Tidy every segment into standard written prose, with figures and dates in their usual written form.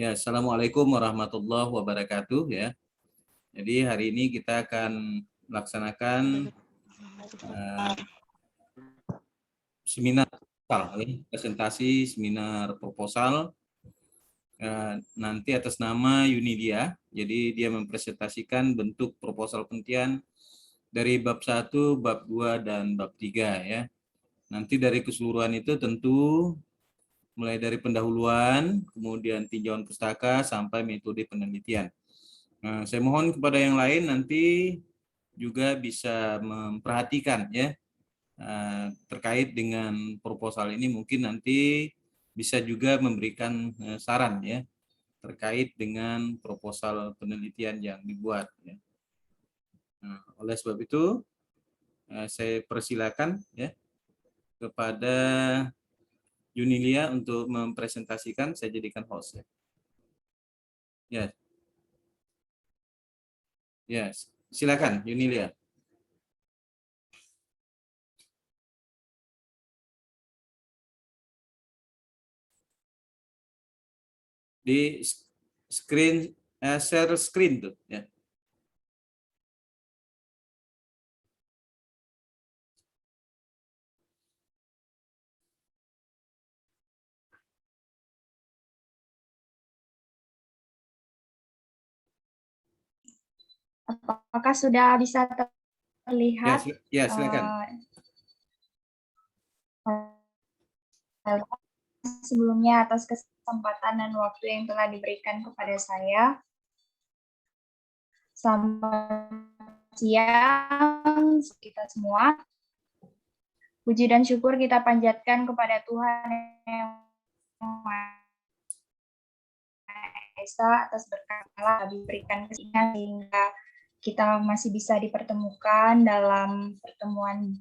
Ya, Assalamualaikum warahmatullahi wabarakatuh ya. Jadi hari ini kita akan melaksanakan seminar proposal, presentasi seminar proposal nanti atas nama Yunidia. Jadi dia mempresentasikan bentuk proposal penelitian dari bab 1, bab 2, dan bab 3 ya. Nanti dari keseluruhan itu tentu mulai dari pendahuluan, kemudian tinjauan pustaka, sampai metode penelitian. Nah, saya mohon kepada yang lain nanti juga bisa memperhatikan ya terkait dengan proposal ini, mungkin nanti bisa juga memberikan saran ya terkait dengan proposal penelitian yang dibuat ya. Nah, oleh sebab itu saya persilakan ya kepada Yunilia untuk mempresentasikan. Saya jadikan host ya. Ya, ya, silakan Yunilia. Di screen share screen tuh ya. Apakah sudah bisa terlihat? Ya, silakan. Sebelumnya atas kesempatan dan waktu yang telah diberikan kepada saya. Selamat siang kita semua. Puji dan syukur kita panjatkan kepada Tuhan yang Maha Esa atas berkat Allah diberikan kesehatan sehingga kita masih bisa dipertemukan dalam pertemuan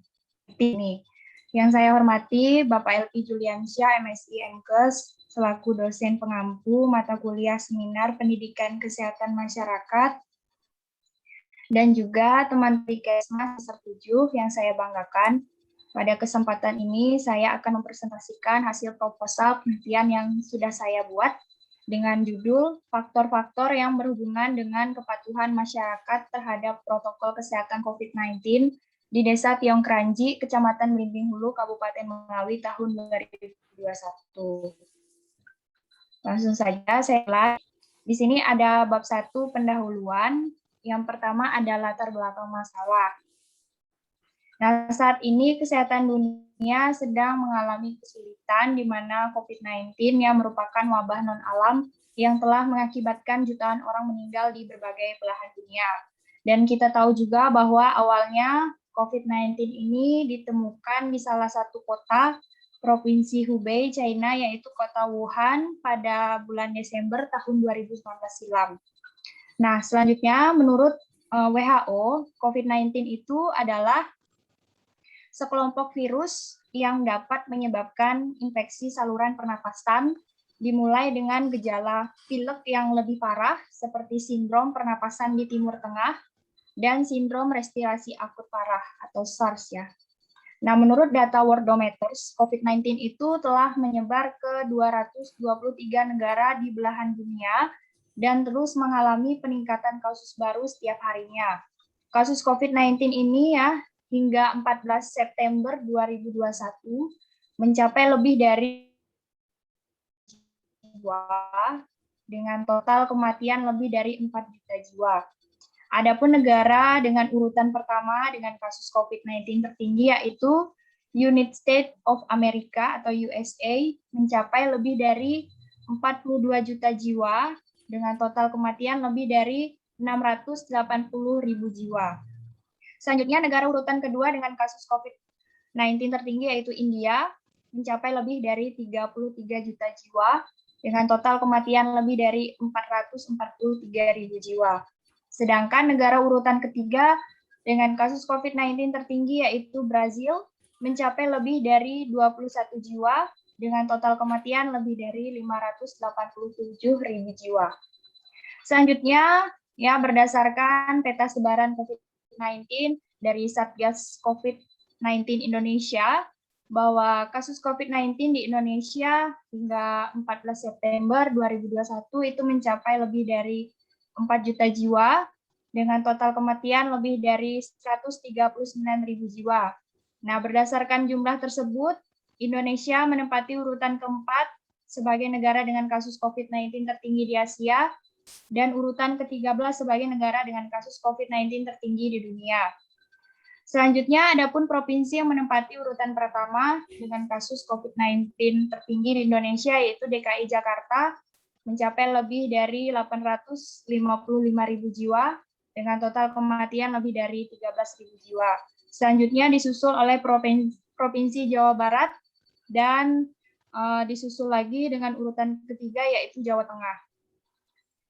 ini. Yang saya hormati Bapak Elvi Juliansyah, MSI MKes, selaku dosen pengampu mata kuliah seminar pendidikan kesehatan masyarakat, dan juga teman Tikesmas 7 yang saya banggakan. Pada kesempatan ini saya akan mempresentasikan hasil proposal penelitian yang sudah saya buat dengan judul faktor-faktor yang berhubungan dengan kepatuhan masyarakat terhadap protokol kesehatan COVID-19 di Desa Tiong Kranji, Kecamatan Belimbing Hulu, Kabupaten Ngawi tahun 2021. Langsung saja saya mulai. Di sini ada bab 1 pendahuluan. Yang pertama ada latar belakang masalah. Nah, saat ini kesehatan dunia sedang mengalami kesulitan di mana COVID-19 yang merupakan wabah non-alam yang telah mengakibatkan jutaan orang meninggal di berbagai belahan dunia. Dan kita tahu juga bahwa awalnya COVID-19 ini ditemukan di salah satu kota Provinsi Hubei, China, yaitu kota Wuhan pada bulan Desember tahun 2019 silam. Nah, selanjutnya menurut WHO, COVID-19 itu adalah sekelompok virus yang dapat menyebabkan infeksi saluran pernapasan, dimulai dengan gejala pilek yang lebih parah seperti sindrom pernapasan di Timur Tengah dan sindrom respirasi akut parah atau SARS ya. Nah, menurut data Worldometers, COVID-19 itu telah menyebar ke 223 negara di belahan dunia dan terus mengalami peningkatan kasus baru setiap harinya. Kasus COVID-19 ini ya hingga 14 September 2021 mencapai lebih dari jiwa dengan total kematian lebih dari 4 juta jiwa. Adapun negara dengan urutan pertama dengan kasus COVID-19 tertinggi yaitu United States of America atau USA mencapai lebih dari 42 juta jiwa dengan total kematian lebih dari 680.000 jiwa. Selanjutnya negara urutan kedua dengan kasus COVID-19 tertinggi yaitu India mencapai lebih dari 33 juta jiwa dengan total kematian lebih dari 443.000 jiwa. Sedangkan negara urutan ketiga dengan kasus COVID-19 tertinggi yaitu Brazil mencapai lebih dari 21 jiwa dengan total kematian lebih dari 587.000 jiwa. Selanjutnya, ya berdasarkan peta sebaran COVID-19 dari Satgas COVID-19 Indonesia, bahwa kasus COVID-19 di Indonesia hingga 14 September 2021 itu mencapai lebih dari 4 juta jiwa dengan total kematian lebih dari 139.000 jiwa. Nah, berdasarkan jumlah tersebut, Indonesia menempati urutan keempat sebagai negara dengan kasus COVID-19 tertinggi di Asia dan urutan ke-13 sebagai negara dengan kasus COVID-19 tertinggi di dunia. Selanjutnya, adapun provinsi yang menempati urutan pertama dengan kasus COVID-19 tertinggi di Indonesia yaitu DKI Jakarta mencapai lebih dari 855.000 jiwa dengan total kematian lebih dari 13.000 jiwa. Selanjutnya disusul oleh Provinsi Jawa Barat dan disusul lagi dengan urutan ketiga yaitu Jawa Tengah.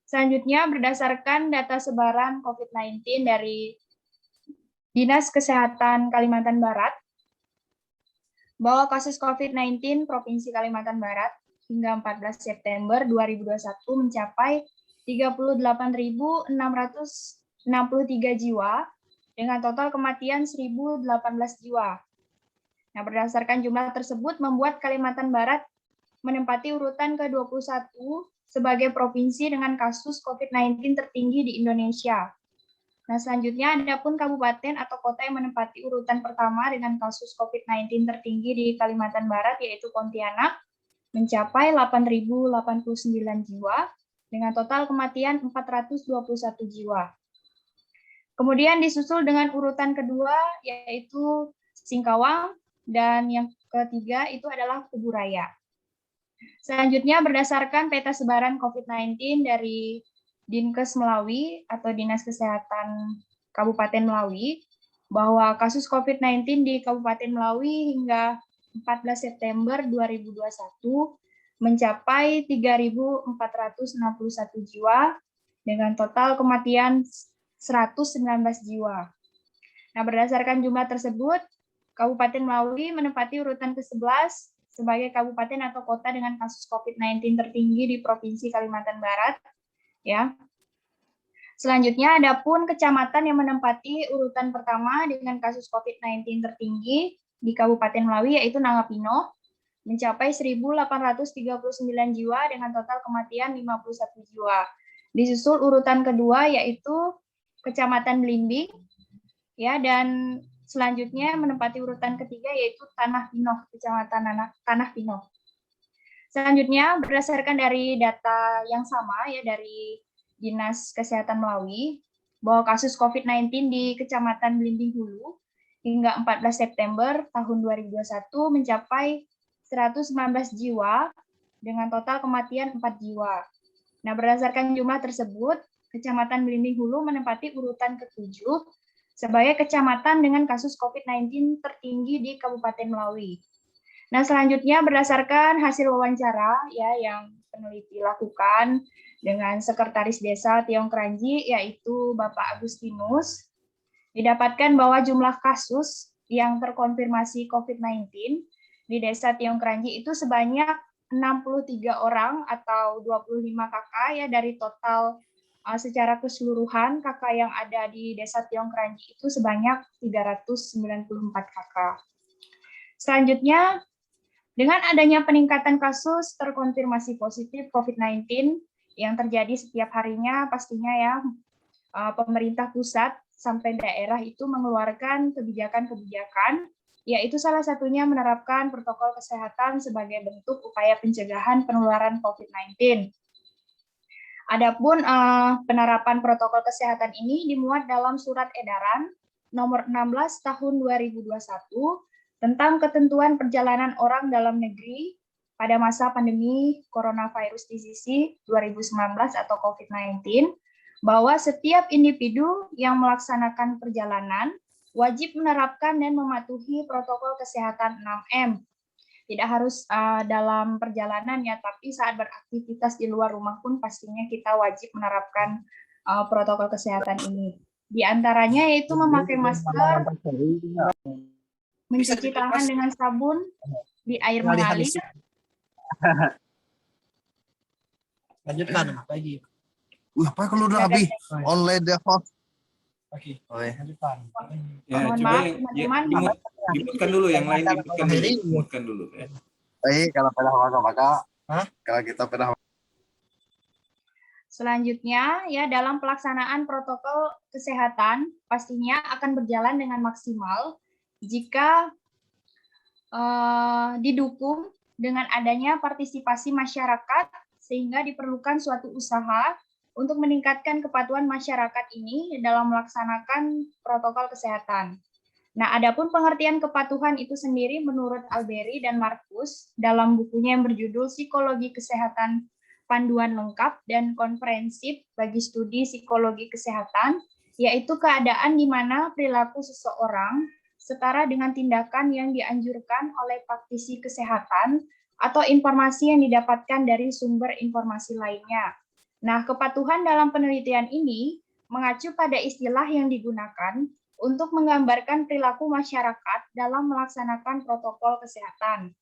Selanjutnya berdasarkan data sebaran COVID-19 dari Dinas Kesehatan Kalimantan Barat, bahwa kasus COVID-19 Provinsi Kalimantan Barat hingga 14 September 2021 mencapai 38.663 jiwa dengan total kematian 1.018 jiwa. Nah, berdasarkan jumlah tersebut membuat Kalimantan Barat menempati urutan ke-21 sebagai provinsi dengan kasus COVID-19 tertinggi di Indonesia. Nah, selanjutnya adapun kabupaten atau kota yang menempati urutan pertama dengan kasus COVID-19 tertinggi di Kalimantan Barat yaitu Pontianak mencapai 8.089 jiwa dengan total kematian 421 jiwa. Kemudian disusul dengan urutan kedua yaitu Singkawang dan yang ketiga itu adalah Kuburaya. Selanjutnya berdasarkan peta sebaran COVID-19 dari Dinkes Melawi atau Dinas Kesehatan Kabupaten Melawi, bahwa kasus COVID-19 di Kabupaten Melawi hingga 14 September 2021 mencapai 3.461 jiwa dengan total kematian 119 jiwa. Nah, berdasarkan jumlah tersebut, Kabupaten Melawi menempati urutan ke-11 sebagai kabupaten atau kota dengan kasus COVID-19 tertinggi di Provinsi Kalimantan Barat. Ya. Selanjutnya, adapun kecamatan yang menempati urutan pertama dengan kasus COVID-19 tertinggi di Kabupaten Melawi yaitu Nangapino mencapai 1.839 jiwa dengan total kematian 51 jiwa. Disusul urutan kedua yaitu Kecamatan Belimbing, ya, dan selanjutnya menempati urutan ketiga yaitu Tanah Pinoh, Kecamatan Tanah Pinoh. Selanjutnya berdasarkan dari data yang sama ya dari Dinas Kesehatan Melawi bahwa kasus COVID-19 di Kecamatan Belimbing Hulu hingga 14 September tahun 2021 mencapai 119 jiwa dengan total kematian 4 jiwa. Nah, berdasarkan jumlah tersebut, Kecamatan Belimbing Hulu menempati urutan ke-7 sebagai kecamatan dengan kasus COVID-19 tertinggi di Kabupaten Melawi. Nah, selanjutnya berdasarkan hasil wawancara ya yang peneliti lakukan dengan Sekretaris Desa Tiong Kranji yaitu Bapak Agustinus, didapatkan bahwa jumlah kasus yang terkonfirmasi COVID-19 di Desa Tiong Kranji itu sebanyak 63 orang atau 25 kakak ya dari total secara keseluruhan kakak yang ada di Desa Tiong Kranji itu sebanyak 394 kakak. Selanjutnya, dengan adanya peningkatan kasus terkonfirmasi positif COVID-19 yang terjadi setiap harinya, pastinya ya pemerintah pusat sampai daerah itu mengeluarkan kebijakan-kebijakan, yaitu salah satunya menerapkan protokol kesehatan sebagai bentuk upaya pencegahan penularan COVID-19. Adapun penerapan protokol kesehatan ini dimuat dalam surat edaran nomor 16 tahun 2021 tentang ketentuan perjalanan orang dalam negeri pada masa pandemi coronavirus disease 2019 atau COVID-19, bahwa setiap individu yang melaksanakan perjalanan wajib menerapkan dan mematuhi protokol kesehatan 6M. Tidak harus dalam perjalanan ya, tapi saat beraktivitas di luar rumah pun pastinya kita wajib menerapkan protokol kesehatan ini. Di antaranya yaitu memakai masker, mencuci tangan dengan sabun di air mengalir. Lanjutkan lagi. Apa kalau udah habis online deh, host? Ya, Mohon coba maaf yang teman-teman. dimutkan dulu, yang lain dimutkan dulu ya. Baik, kalau pada maka kalau kita pada Selanjutnya, ya dalam pelaksanaan protokol kesehatan pastinya akan berjalan dengan maksimal jika didukung dengan adanya partisipasi masyarakat, sehingga diperlukan suatu usaha untuk meningkatkan kepatuhan masyarakat ini dalam melaksanakan protokol kesehatan. Nah, adapun pengertian kepatuhan itu sendiri menurut Alberi dan Markus dalam bukunya yang berjudul Psikologi Kesehatan Panduan Lengkap dan Komprehensif bagi Studi Psikologi Kesehatan, yaitu keadaan di mana perilaku seseorang setara dengan tindakan yang dianjurkan oleh praktisi kesehatan atau informasi yang didapatkan dari sumber informasi lainnya. Nah, kepatuhan dalam penelitian ini mengacu pada istilah yang digunakan untuk menggambarkan perilaku masyarakat dalam melaksanakan protokol kesehatan.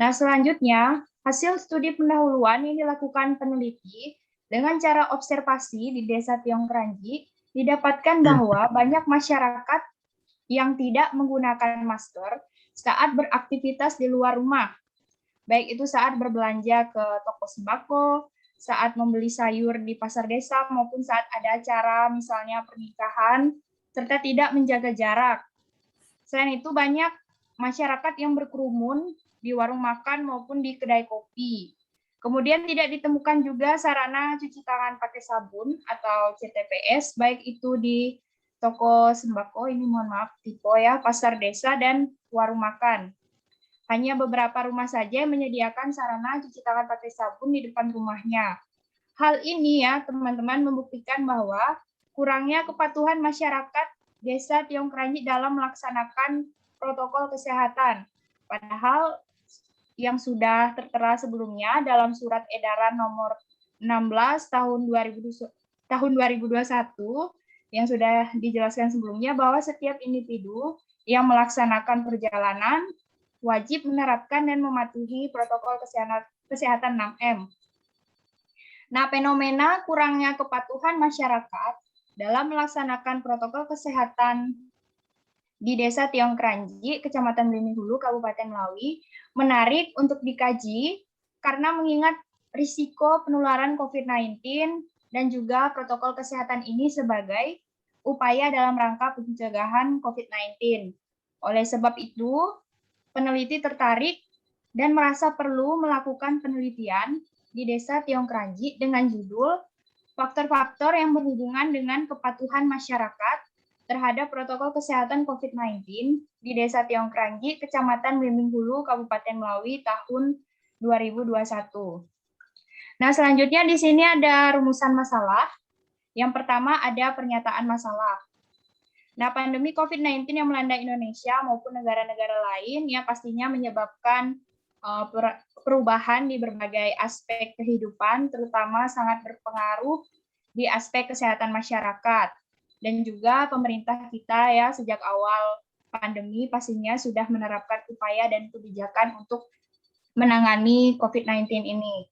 Nah, selanjutnya, hasil studi pendahuluan yang dilakukan peneliti dengan cara observasi di Desa Tiong Kranji didapatkan bahwa banyak masyarakat yang tidak menggunakan masker saat beraktivitas di luar rumah, baik itu saat berbelanja ke toko sembako, saat membeli sayur di pasar desa, maupun saat ada acara misalnya pernikahan, serta tidak menjaga jarak. Selain itu, banyak masyarakat yang berkerumun di warung makan maupun di kedai kopi. Kemudian tidak ditemukan juga sarana cuci tangan pakai sabun atau CTPS, baik itu di toko sembako, ini mohon maaf, tipe ya, pasar desa, dan warung makan. Hanya beberapa rumah saja yang menyediakan sarana cuci tangan pakai sabun di depan rumahnya. Hal ini ya teman-teman membuktikan bahwa kurangnya kepatuhan masyarakat Desa Tiong Kranji dalam melaksanakan protokol kesehatan. Padahal yang sudah tertera sebelumnya dalam surat edaran nomor 16 tahun 2021 yang sudah dijelaskan sebelumnya bahwa setiap individu yang melaksanakan perjalanan wajib menerapkan dan mematuhi protokol kesehatan 6M. Nah, fenomena kurangnya kepatuhan masyarakat dalam melaksanakan protokol kesehatan di Desa Tiong Kranji, Kecamatan Belimbing Hulu, Kabupaten Melawi, menarik untuk dikaji karena mengingat risiko penularan COVID-19 dan juga protokol kesehatan ini sebagai upaya dalam rangka pencegahan COVID-19. Oleh sebab itu, peneliti tertarik dan merasa perlu melakukan penelitian di Desa Tiong Kranji dengan judul Faktor-faktor yang berhubungan dengan kepatuhan masyarakat terhadap protokol kesehatan COVID-19 di Desa Tiong Kranji, Kecamatan Belimbing Hulu, Kabupaten Melawi tahun 2021. Nah, selanjutnya di sini ada rumusan masalah. Yang pertama ada pernyataan masalah. Nah, pandemi COVID-19 yang melanda Indonesia maupun negara-negara lain ya pastinya menyebabkan perubahan di berbagai aspek kehidupan, terutama sangat berpengaruh di aspek kesehatan masyarakat. Dan juga pemerintah kita ya sejak awal pandemi pastinya sudah menerapkan upaya dan kebijakan untuk menangani COVID-19 ini.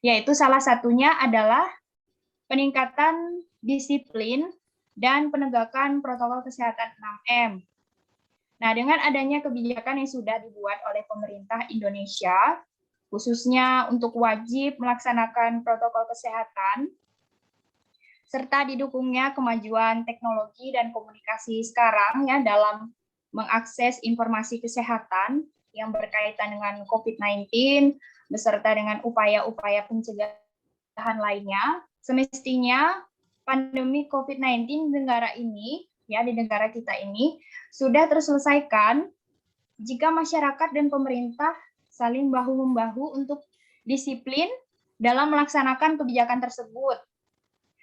Yaitu salah satunya adalah peningkatan disiplin dan penegakan protokol kesehatan 6M. Nah, dengan adanya kebijakan yang sudah dibuat oleh pemerintah Indonesia, khususnya untuk wajib melaksanakan protokol kesehatan, serta didukungnya kemajuan teknologi dan komunikasi sekarang ya dalam mengakses informasi kesehatan yang berkaitan dengan COVID-19, beserta dengan upaya-upaya pencegahan lainnya, semestinya pandemi COVID-19 di negara ini, ya di negara kita ini, sudah terselesaikan jika masyarakat dan pemerintah saling bahu-membahu untuk disiplin dalam melaksanakan kebijakan tersebut.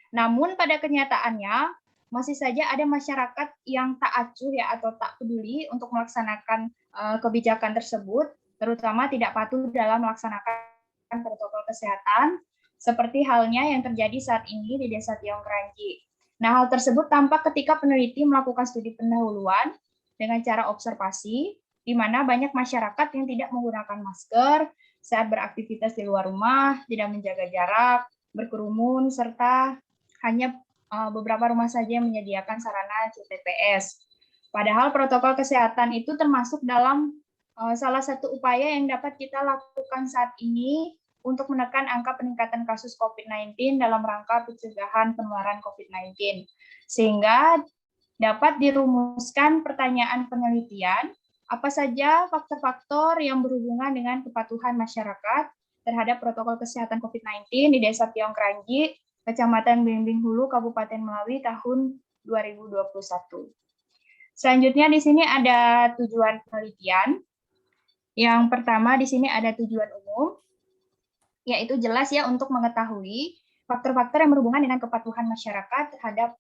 Namun pada kenyataannya, masih saja ada masyarakat yang tak acuh ya atau tak peduli untuk melaksanakan kebijakan tersebut, terutama tidak patuh dalam melaksanakan protokol kesehatan, seperti halnya yang terjadi saat ini di Desa Tiong Kranji. Nah, hal tersebut tampak ketika peneliti melakukan studi pendahuluan dengan cara observasi, di mana banyak masyarakat yang tidak menggunakan masker saat beraktivitas di luar rumah, tidak menjaga jarak, berkerumun, serta hanya beberapa rumah saja yang menyediakan sarana CTPS. Padahal protokol kesehatan itu termasuk dalam salah satu upaya yang dapat kita lakukan saat ini untuk menekan angka peningkatan kasus COVID-19 dalam rangka pencegahan penularan COVID-19. Sehingga dapat dirumuskan pertanyaan penelitian, apa saja faktor-faktor yang berhubungan dengan kepatuhan masyarakat terhadap protokol kesehatan COVID-19 di Desa Tiong Kranji, Kecamatan Blimbing Hulu, Kabupaten Melawi tahun 2021. Selanjutnya di sini ada tujuan penelitian. Yang pertama di sini ada tujuan umum, yaitu jelas ya untuk mengetahui faktor-faktor yang berhubungan dengan kepatuhan masyarakat terhadap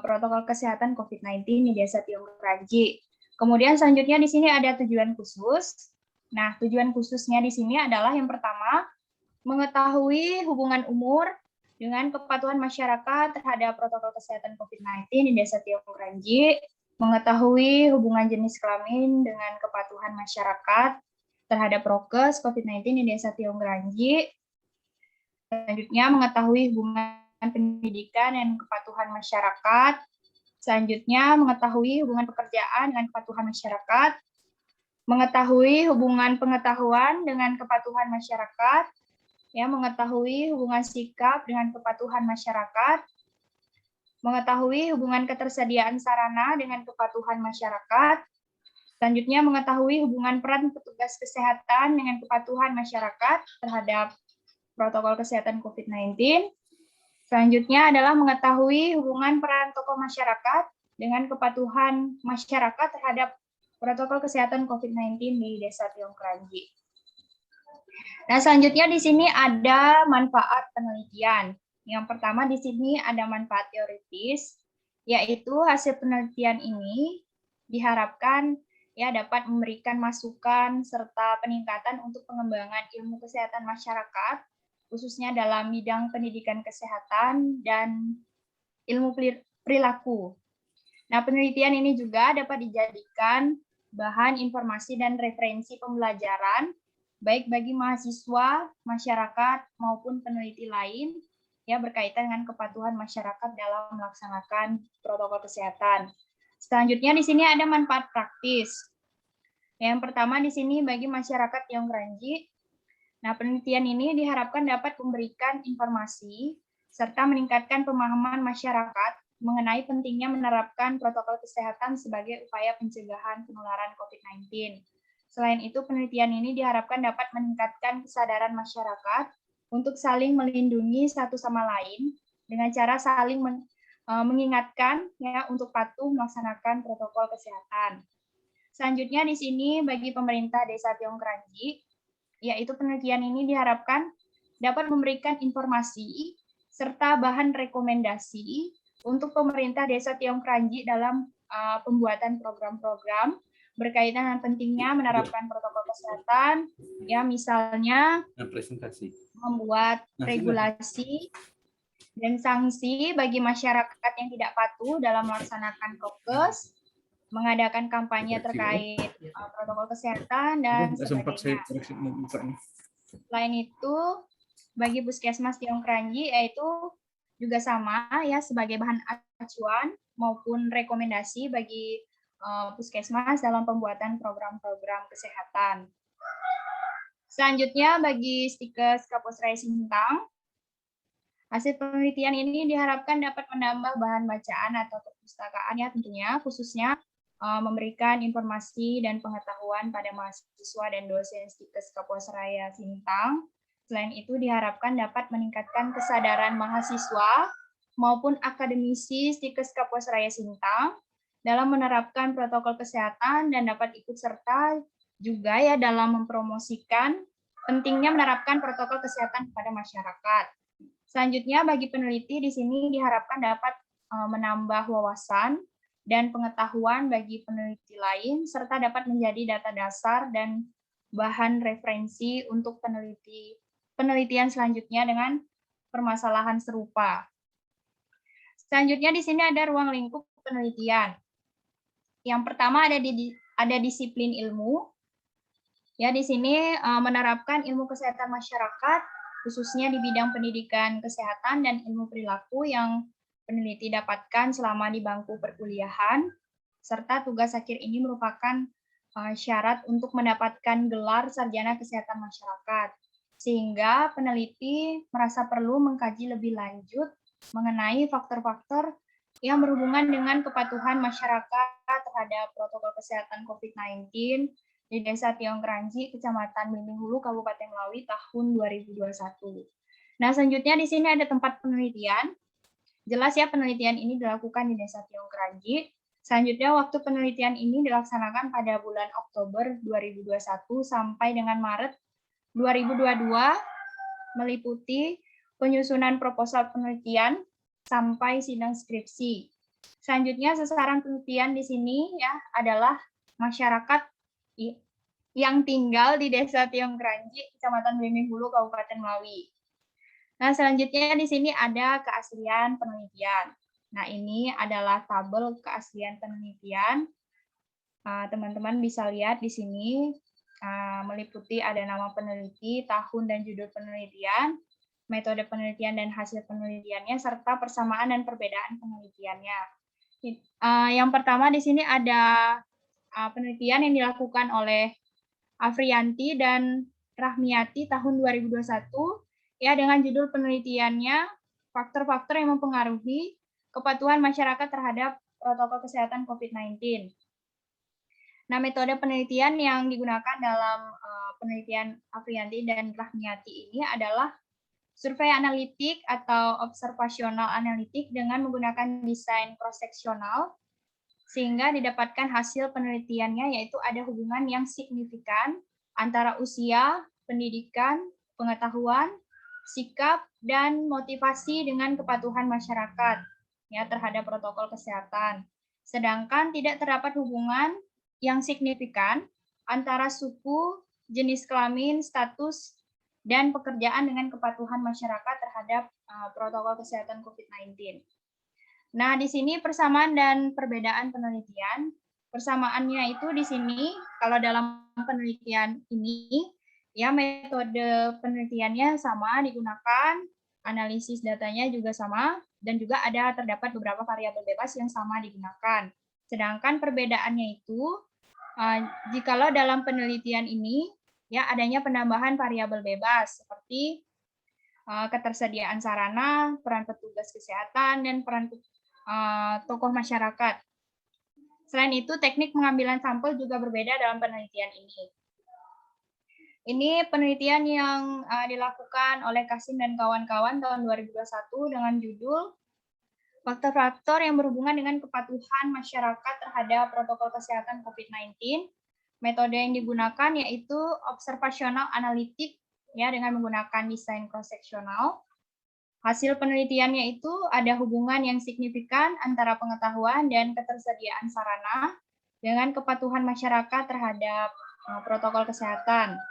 protokol kesehatan COVID-19 di Desa Tiong Kranji. Kemudian selanjutnya di sini ada tujuan khusus. Nah, tujuan khususnya di sini adalah yang pertama, mengetahui hubungan umur dengan kepatuhan masyarakat terhadap protokol kesehatan COVID-19 di Desa Tiong Kranji, mengetahui hubungan jenis kelamin dengan kepatuhan masyarakat terhadap prokes COVID-19 di Desa Tiong Kranji. Selanjutnya, mengetahui hubungan pendidikan dan kepatuhan masyarakat. Selanjutnya, mengetahui hubungan pekerjaan dengan kepatuhan masyarakat. Mengetahui hubungan pengetahuan dengan kepatuhan masyarakat. Ya, mengetahui hubungan sikap dengan kepatuhan masyarakat. Mengetahui hubungan ketersediaan sarana dengan kepatuhan masyarakat. Selanjutnya, mengetahui hubungan peran petugas kesehatan dengan kepatuhan masyarakat terhadap protokol kesehatan COVID-19. Selanjutnya adalah mengetahui hubungan peran tokoh masyarakat dengan kepatuhan masyarakat terhadap protokol kesehatan COVID-19 di Desa Tiong Kranji. Nah, selanjutnya di sini ada manfaat penelitian. Yang pertama di sini ada manfaat teoritis, yaitu hasil penelitian ini diharapkan ya dapat memberikan masukan serta peningkatan untuk pengembangan ilmu kesehatan masyarakat, khususnya dalam bidang pendidikan kesehatan dan ilmu perilaku. Nah, penelitian ini juga dapat dijadikan bahan informasi dan referensi pembelajaran, baik bagi mahasiswa, masyarakat, maupun peneliti lain, ya berkaitan dengan kepatuhan masyarakat dalam melaksanakan protokol kesehatan. Selanjutnya di sini ada manfaat praktis. Yang pertama di sini bagi masyarakat Tiong Kranji. Nah, penelitian ini diharapkan dapat memberikan informasi serta meningkatkan pemahaman masyarakat mengenai pentingnya menerapkan protokol kesehatan sebagai upaya pencegahan penularan COVID-19. Selain itu, penelitian ini diharapkan dapat meningkatkan kesadaran masyarakat untuk saling melindungi satu sama lain dengan cara saling mengingatkan ya untuk patuh melaksanakan protokol kesehatan. Selanjutnya di sini bagi pemerintah Desa Tiong Kranji, yaitu penelitian ini diharapkan dapat memberikan informasi serta bahan rekomendasi untuk pemerintah Desa Tiong Kranji dalam pembuatan program-program berkaitan dengan pentingnya menerapkan protokol kesehatan, ya misalnya membuat regulasi dan sanksi bagi masyarakat yang tidak patuh dalam melaksanakan prokes, mengadakan kampanye terkait protokol kesehatan dan sebagainya. Selain itu, bagi Puskesmas Tiong Kranji yaitu juga sama ya sebagai bahan acuan maupun rekomendasi bagi Puskesmas dalam pembuatan program-program kesehatan. Selanjutnya bagi Stikes Kaposrai Sintang, hasil penelitian ini diharapkan dapat menambah bahan bacaan atau perpustakaan ya tentunya, khususnya memberikan informasi dan pengetahuan pada mahasiswa dan dosen Stikes Kaposraya Sintang. Selain itu diharapkan dapat meningkatkan kesadaran mahasiswa maupun akademisi Stikes Kaposraya Sintang dalam menerapkan protokol kesehatan dan dapat ikut serta juga ya dalam mempromosikan pentingnya menerapkan protokol kesehatan kepada masyarakat. Selanjutnya bagi peneliti di sini diharapkan dapat menambah wawasan dan pengetahuan bagi peneliti lain, serta dapat menjadi data dasar dan bahan referensi untuk penelitian selanjutnya dengan permasalahan serupa. Selanjutnya di sini ada ruang lingkup penelitian. Yang pertama ada disiplin ilmu. Ya, di sini menerapkan ilmu kesehatan masyarakat, khususnya di bidang pendidikan kesehatan dan ilmu perilaku yang peneliti dapatkan selama di bangku perkuliahan, serta tugas akhir ini merupakan syarat untuk mendapatkan gelar sarjana kesehatan masyarakat, sehingga peneliti merasa perlu mengkaji lebih lanjut mengenai faktor-faktor yang berhubungan dengan kepatuhan masyarakat terhadap protokol kesehatan COVID-19 di Desa Tiong Kranji, Kecamatan Blimbing Hulu, Kabupaten Melawi tahun 2021. Nah, selanjutnya di sini ada tempat penelitian. Jelas ya, penelitian ini dilakukan di Desa Tiong Kranji. Selanjutnya, waktu penelitian ini dilaksanakan pada bulan Oktober 2021 sampai dengan Maret 2022, meliputi penyusunan proposal penelitian sampai sidang skripsi. Selanjutnya, sasaran penelitian di sini ya adalah masyarakat yang tinggal di Desa Tiong Kranji, Kecamatan Blimbing Hulu, Kabupaten Melawi. Nah, selanjutnya di sini ada keaslian penelitian. Nah, ini adalah tabel keaslian penelitian. Teman-teman bisa lihat di sini meliputi ada nama peneliti, tahun dan judul penelitian, metode penelitian dan hasil penelitiannya, serta persamaan dan perbedaan penelitiannya. Yang pertama di sini ada penelitian yang dilakukan oleh Afriyanti dan Rahmiati tahun 2021, ya, dengan judul penelitiannya faktor-faktor yang mempengaruhi kepatuhan masyarakat terhadap protokol kesehatan COVID-19. Nah, metode penelitian yang digunakan dalam penelitian Afriyanti dan Rahmiati ini adalah survei analitik atau observasional analitik dengan menggunakan desain cross-seksional, sehingga didapatkan hasil penelitiannya yaitu ada hubungan yang signifikan antara usia, pendidikan, pengetahuan, sikap, dan motivasi dengan kepatuhan masyarakat ya terhadap protokol kesehatan. Sedangkan tidak terdapat hubungan yang signifikan antara suku, jenis kelamin, status, dan pekerjaan dengan kepatuhan masyarakat terhadap protokol kesehatan COVID-19. Nah, di sini persamaan dan perbedaan penelitian. Persamaannya itu di sini, kalau dalam penelitian ini, ya metode penelitiannya sama digunakan, analisis datanya juga sama, dan juga terdapat beberapa variabel bebas yang sama digunakan. Sedangkan perbedaannya itu, jikalau dalam penelitian ini, ya adanya penambahan variabel bebas, seperti ketersediaan sarana, peran petugas kesehatan, dan peran tokoh masyarakat. Selain itu, teknik pengambilan sampel juga berbeda dalam penelitian ini. Ini penelitian yang dilakukan oleh Kasim dan kawan-kawan tahun 2021 dengan judul faktor-faktor yang berhubungan dengan kepatuhan masyarakat terhadap protokol kesehatan COVID-19. Metode yang digunakan yaitu observasional analitik ya dengan menggunakan desain cross-seksional. Hasil penelitiannya itu ada hubungan yang signifikan antara pengetahuan dan ketersediaan sarana dengan kepatuhan masyarakat terhadap protokol kesehatan.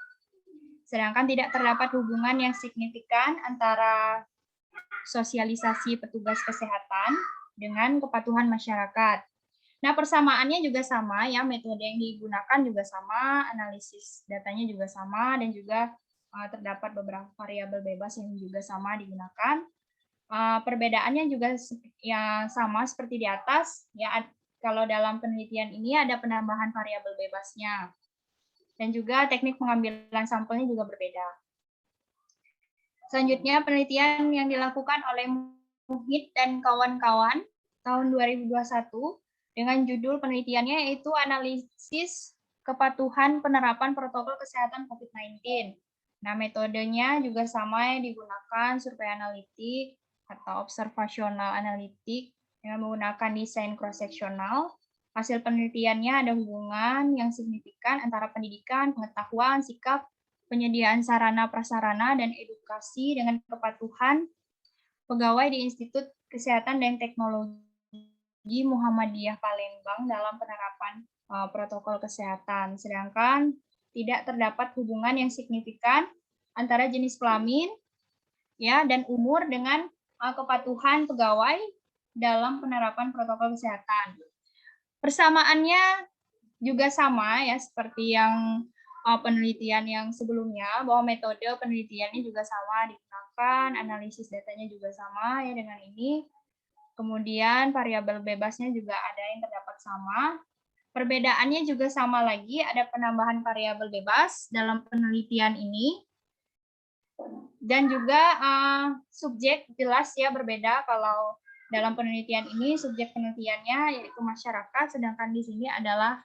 Sedangkan tidak terdapat hubungan yang signifikan antara sosialisasi petugas kesehatan dengan kepatuhan masyarakat. Nah, persamaannya juga sama ya, metode yang digunakan juga sama, analisis datanya juga sama, dan juga terdapat beberapa variabel bebas yang juga sama digunakan. Perbedaannya juga ya sama seperti di atas. Ya, kalau dalam penelitian ini ada penambahan variabel bebasnya. Dan juga teknik pengambilan sampelnya juga berbeda. Selanjutnya, penelitian yang dilakukan oleh Muhid dan kawan-kawan tahun 2021 dengan judul penelitiannya yaitu analisis kepatuhan penerapan protokol kesehatan COVID-19. Nah, metodenya juga sama yang digunakan survei analitik atau observasional analitik dengan menggunakan desain cross-seksional. Hasil penelitiannya ada hubungan yang signifikan antara pendidikan, pengetahuan, sikap, penyediaan sarana prasarana, dan edukasi dengan kepatuhan pegawai di Institut Kesehatan dan Teknologi Muhammadiyah Palembang dalam penerapan protokol kesehatan. Sedangkan tidak terdapat hubungan yang signifikan antara jenis kelamin ya dan umur dengan kepatuhan pegawai dalam penerapan protokol kesehatan. Persamaannya juga sama ya seperti yang penelitian yang sebelumnya, bahwa metode penelitiannya juga sama digunakan, analisis datanya juga sama ya dengan ini. Kemudian variabel bebasnya juga ada yang terdapat sama. Perbedaannya juga sama lagi, ada penambahan variabel bebas dalam penelitian ini. Dan juga subjek jelas ya berbeda, kalau dalam penelitian ini subjek penelitiannya yaitu masyarakat, sedangkan di sini adalah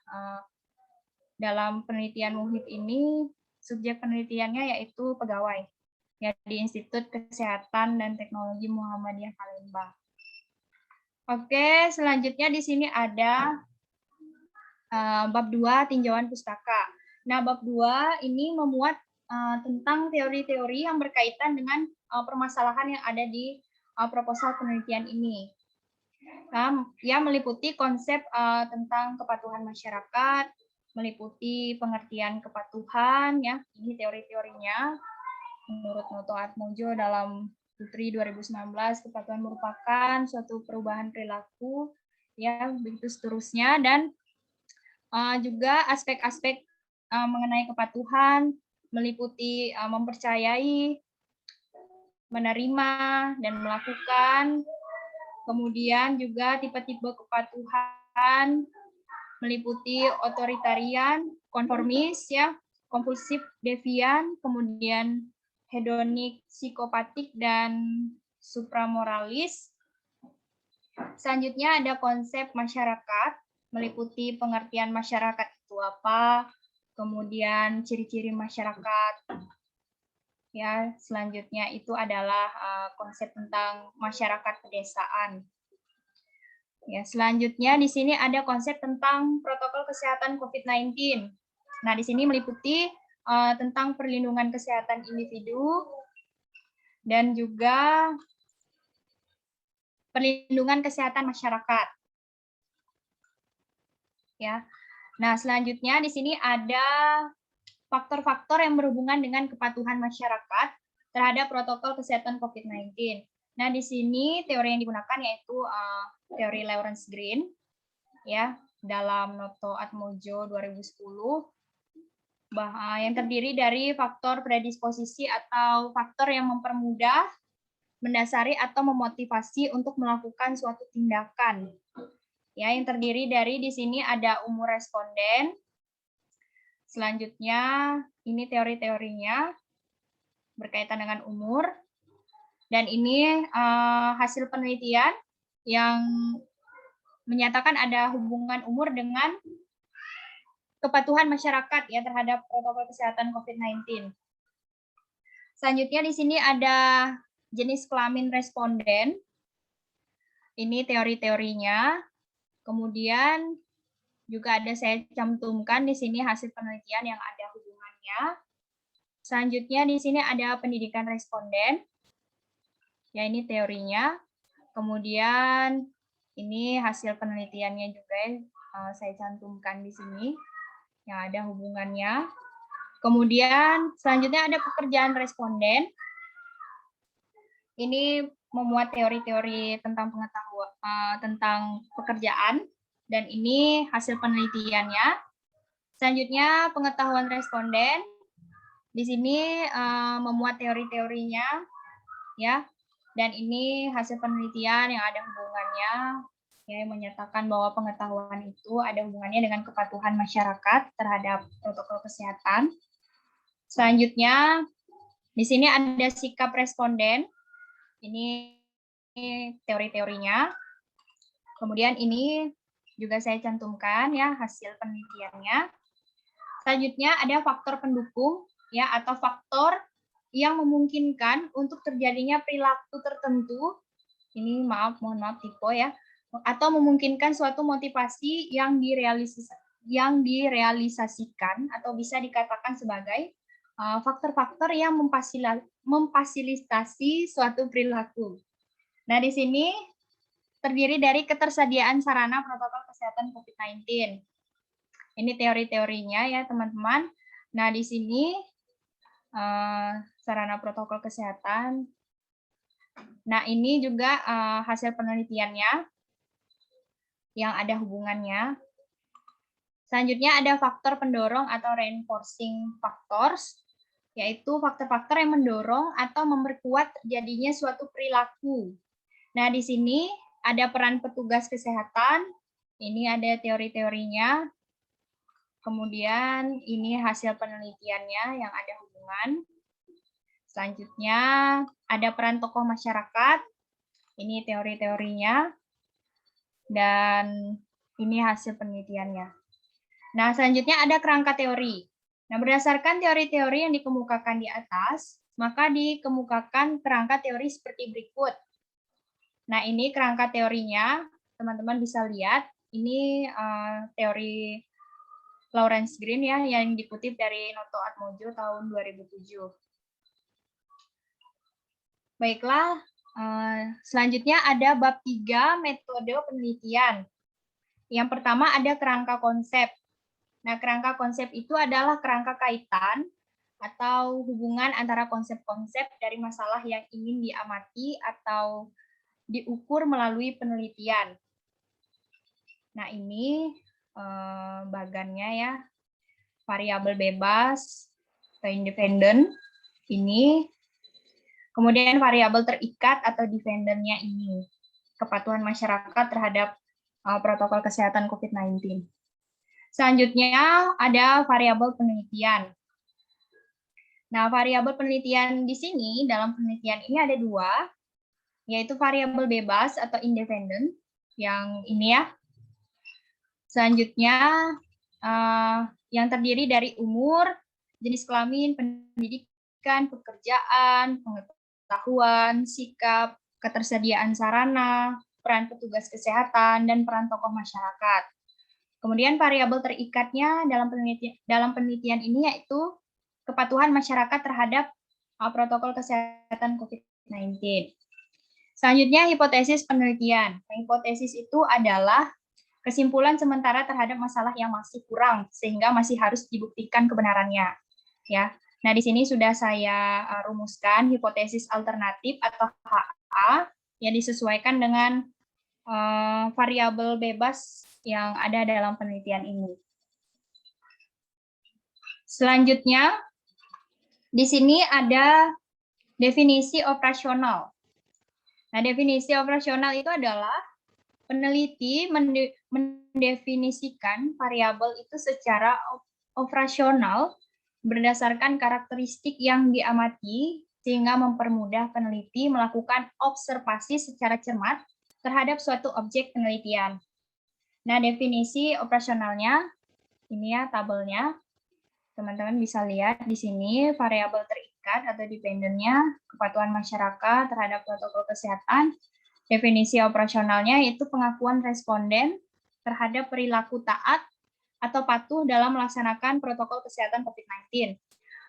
dalam penelitian Muhid ini subjek penelitiannya yaitu pegawai ya di Institut Kesehatan dan Teknologi Muhammadiyah Palembang. Oke, selanjutnya di sini ada bab 2 tinjauan pustaka. Nah, bab 2 ini memuat tentang teori-teori yang berkaitan dengan permasalahan yang ada di proposal penelitian ini. Ya, meliputi konsep tentang kepatuhan masyarakat, meliputi pengertian kepatuhan, ya, ini teori-teorinya. Menurut Noto Atmojo dalam Putri 2019, kepatuhan merupakan suatu perubahan perilaku, ya, begitu seterusnya, dan juga aspek-aspek mengenai kepatuhan meliputi mempercayai, menerima, dan melakukan. Kemudian juga tipe-tipe kepatuhan meliputi otoritarian, konformis, ya, kompulsif, devian, kemudian hedonik, psikopatik, dan supramoralis. Selanjutnya ada konsep masyarakat, meliputi pengertian masyarakat itu apa, kemudian ciri-ciri masyarakat. Ya, selanjutnya itu adalah konsep tentang masyarakat pedesaan. Ya, selanjutnya di sini ada konsep tentang protokol kesehatan COVID-19. Nah, di sini meliputi tentang perlindungan kesehatan individu dan juga perlindungan kesehatan masyarakat. Ya. Nah, selanjutnya di sini ada faktor-faktor yang berhubungan dengan kepatuhan masyarakat terhadap protokol kesehatan COVID-19. Nah, di sini teori yang digunakan yaitu teori Lawrence Green, ya, dalam Noto Atmojo 2010, yang terdiri dari faktor predisposisi atau faktor yang mempermudah, mendasari atau memotivasi untuk melakukan suatu tindakan. Ya, yang terdiri dari di sini ada umur responden. Selanjutnya ini teori-teorinya berkaitan dengan umur. Dan ini hasil penelitian yang menyatakan ada hubungan umur dengan kepatuhan masyarakat ya terhadap protokol kesehatan COVID-19. Selanjutnya di sini ada jenis kelamin responden. Ini teori-teorinya. Kemudian juga ada saya cantumkan di sini hasil penelitian yang ada hubungannya. Selanjutnya di sini ada pendidikan responden. Ya, ini teorinya. Kemudian ini hasil penelitiannya juga saya cantumkan di sini yang ada hubungannya. Kemudian selanjutnya ada pekerjaan responden. Ini memuat teori-teori tentang pengetahuan tentang pekerjaan dan ini hasil penelitiannya. Selanjutnya pengetahuan responden. Di sini memuat teori-teorinya ya. Dan ini hasil penelitian yang ada hubungannya, ya, yang menyatakan bahwa pengetahuan itu ada hubungannya dengan kepatuhan masyarakat terhadap protokol kesehatan. Selanjutnya, di sini ada sikap responden. Ini teori-teorinya. Kemudian ini juga saya cantumkan ya hasil penelitiannya. Selanjutnya ada faktor pendukung ya atau faktor yang memungkinkan untuk terjadinya perilaku tertentu, ini mohon maaf tipe ya, atau memungkinkan suatu motivasi yang direalisasikan atau bisa dikatakan sebagai faktor-faktor yang memfasilitasi suatu perilaku. Nah, di sini terdiri dari ketersediaan sarana protokol kesehatan COVID-19. Ini teori-teorinya ya, teman-teman. Nah, di sini sarana protokol kesehatan. Nah, ini juga hasil penelitiannya yang ada hubungannya. Selanjutnya ada faktor pendorong atau reinforcing factors, yaitu faktor-faktor yang mendorong atau memperkuat terjadinya suatu perilaku. Nah, di sini ada peran petugas kesehatan. Ini ada teori-teorinya. Kemudian ini hasil penelitiannya yang ada hubungan. Selanjutnya ada peran tokoh masyarakat. Ini teori-teorinya. Dan ini hasil penelitiannya. Nah, selanjutnya ada kerangka teori. Nah, berdasarkan teori-teori yang dikemukakan di atas, maka dikemukakan kerangka teori seperti berikut. Nah, ini kerangka teorinya, teman-teman bisa lihat. Ini teori Lawrence Green ya, yang dikutip dari Noto Atmojo tahun 2007. Baiklah, selanjutnya ada bab 3 metode penelitian. Yang pertama ada kerangka konsep. Nah, kerangka konsep itu adalah kerangka kaitan atau hubungan antara konsep-konsep dari masalah yang ingin diamati atau diukur melalui penelitian. Nah, ini bagannya ya, variabel bebas atau independen ini, kemudian variabel terikat atau dependentnya ini, kepatuhan masyarakat terhadap protokol kesehatan COVID-19. Selanjutnya ada variabel penelitian. Nah, variabel penelitian di sini, dalam penelitian ini ada 2, yaitu variabel bebas atau independen, yang ini ya. Selanjutnya, yang terdiri dari umur, jenis kelamin, pendidikan, pekerjaan, pengetahuan, sikap, ketersediaan sarana, peran petugas kesehatan, dan peran tokoh masyarakat. Kemudian variabel terikatnya dalam penelitian ini yaitu kepatuhan masyarakat terhadap protokol kesehatan COVID-19. Selanjutnya hipotesis penelitian. Hipotesis itu adalah kesimpulan sementara terhadap masalah yang masih kurang sehingga masih harus dibuktikan kebenarannya. Ya. Nah, di sini sudah saya rumuskan hipotesis alternatif atau HA yang disesuaikan dengan variabel bebas yang ada dalam penelitian ini. Selanjutnya, di sini ada definisi operasional. Nah, definisi operasional itu adalah peneliti mendefinisikan variabel itu secara operasional berdasarkan karakteristik yang diamati sehingga mempermudah peneliti melakukan observasi secara cermat terhadap suatu objek penelitian. Nah, definisi operasionalnya, ini ya tabelnya. Teman-teman bisa lihat di sini variabel terikat atau dependennya, kepatuhan masyarakat terhadap protokol kesehatan. Definisi operasionalnya itu pengakuan responden terhadap perilaku taat atau patuh dalam melaksanakan protokol kesehatan COVID-19.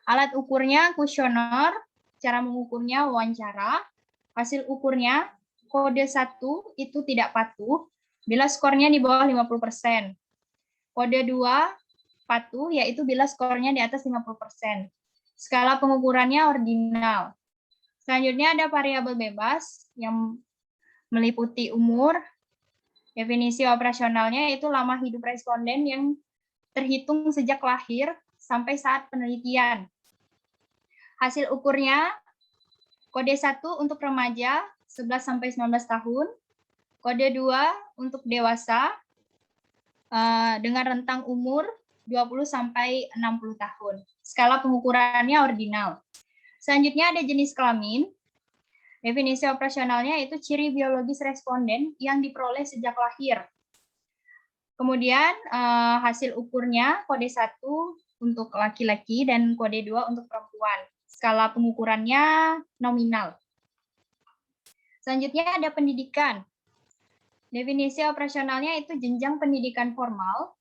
Alat ukurnya kuesioner, cara mengukurnya wawancara, hasil ukurnya kode 1 itu tidak patuh, bila skornya di bawah 50%. Kode 2 patuh, yaitu bila skornya di atas 50%. Skala pengukurannya ordinal. Selanjutnya ada variabel bebas yang meliputi umur. Definisi operasionalnya itu lama hidup responden yang terhitung sejak lahir sampai saat penelitian. Hasil ukurnya kode 1 untuk remaja 11-19 tahun, kode 2 untuk dewasa dengan rentang umur 20-60 tahun. Skala pengukurannya ordinal. Selanjutnya ada jenis kelamin. Definisi operasionalnya itu ciri biologis responden yang diperoleh sejak lahir. Kemudian hasil ukurnya kode 1 untuk laki-laki dan kode 2 untuk perempuan. Skala pengukurannya nominal. Selanjutnya ada pendidikan. Definisi operasionalnya itu jenjang pendidikan formal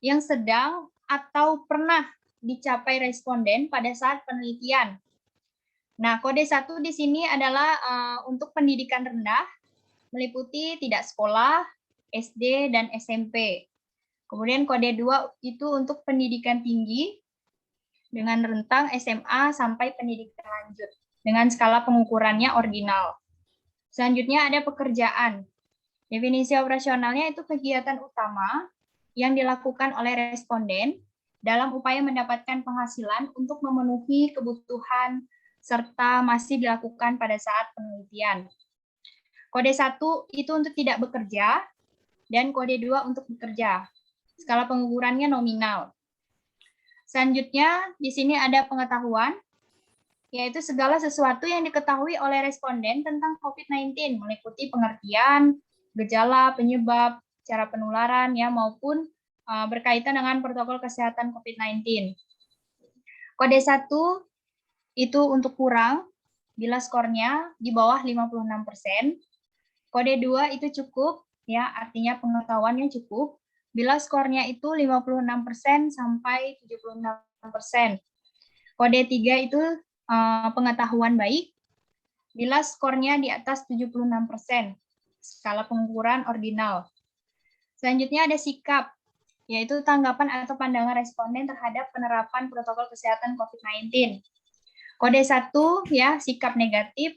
yang sedang atau pernah dicapai responden pada saat penelitian. Nah, kode 1 di sini adalah untuk pendidikan rendah, meliputi tidak sekolah, SD, dan SMP. Kemudian kode 2 itu untuk pendidikan tinggi, dengan rentang SMA sampai pendidikan lanjut, dengan skala pengukurannya ordinal. Selanjutnya ada pekerjaan. Definisi operasionalnya itu kegiatan utama yang dilakukan oleh responden dalam upaya mendapatkan penghasilan untuk memenuhi kebutuhan serta masih dilakukan pada saat penelitian. Kode 1 itu untuk tidak bekerja, dan kode 2 untuk bekerja. Skala pengukurannya nominal. Selanjutnya, di sini ada pengetahuan, yaitu segala sesuatu yang diketahui oleh responden tentang COVID-19, meliputi pengertian, gejala, penyebab, cara penularan, ya, maupun berkaitan dengan protokol kesehatan COVID-19. Kode 1 itu untuk kurang, bila skornya di bawah 56%. Kode 2 itu cukup, ya, artinya pengetahuannya cukup, bila skornya itu 56% sampai 76%. Kode 3 itu pengetahuan baik, bila skornya di atas 76%, skala pengukuran ordinal. Selanjutnya ada sikap, yaitu tanggapan atau pandangan responden terhadap penerapan protokol kesehatan COVID-19. Kode 1, ya, sikap negatif,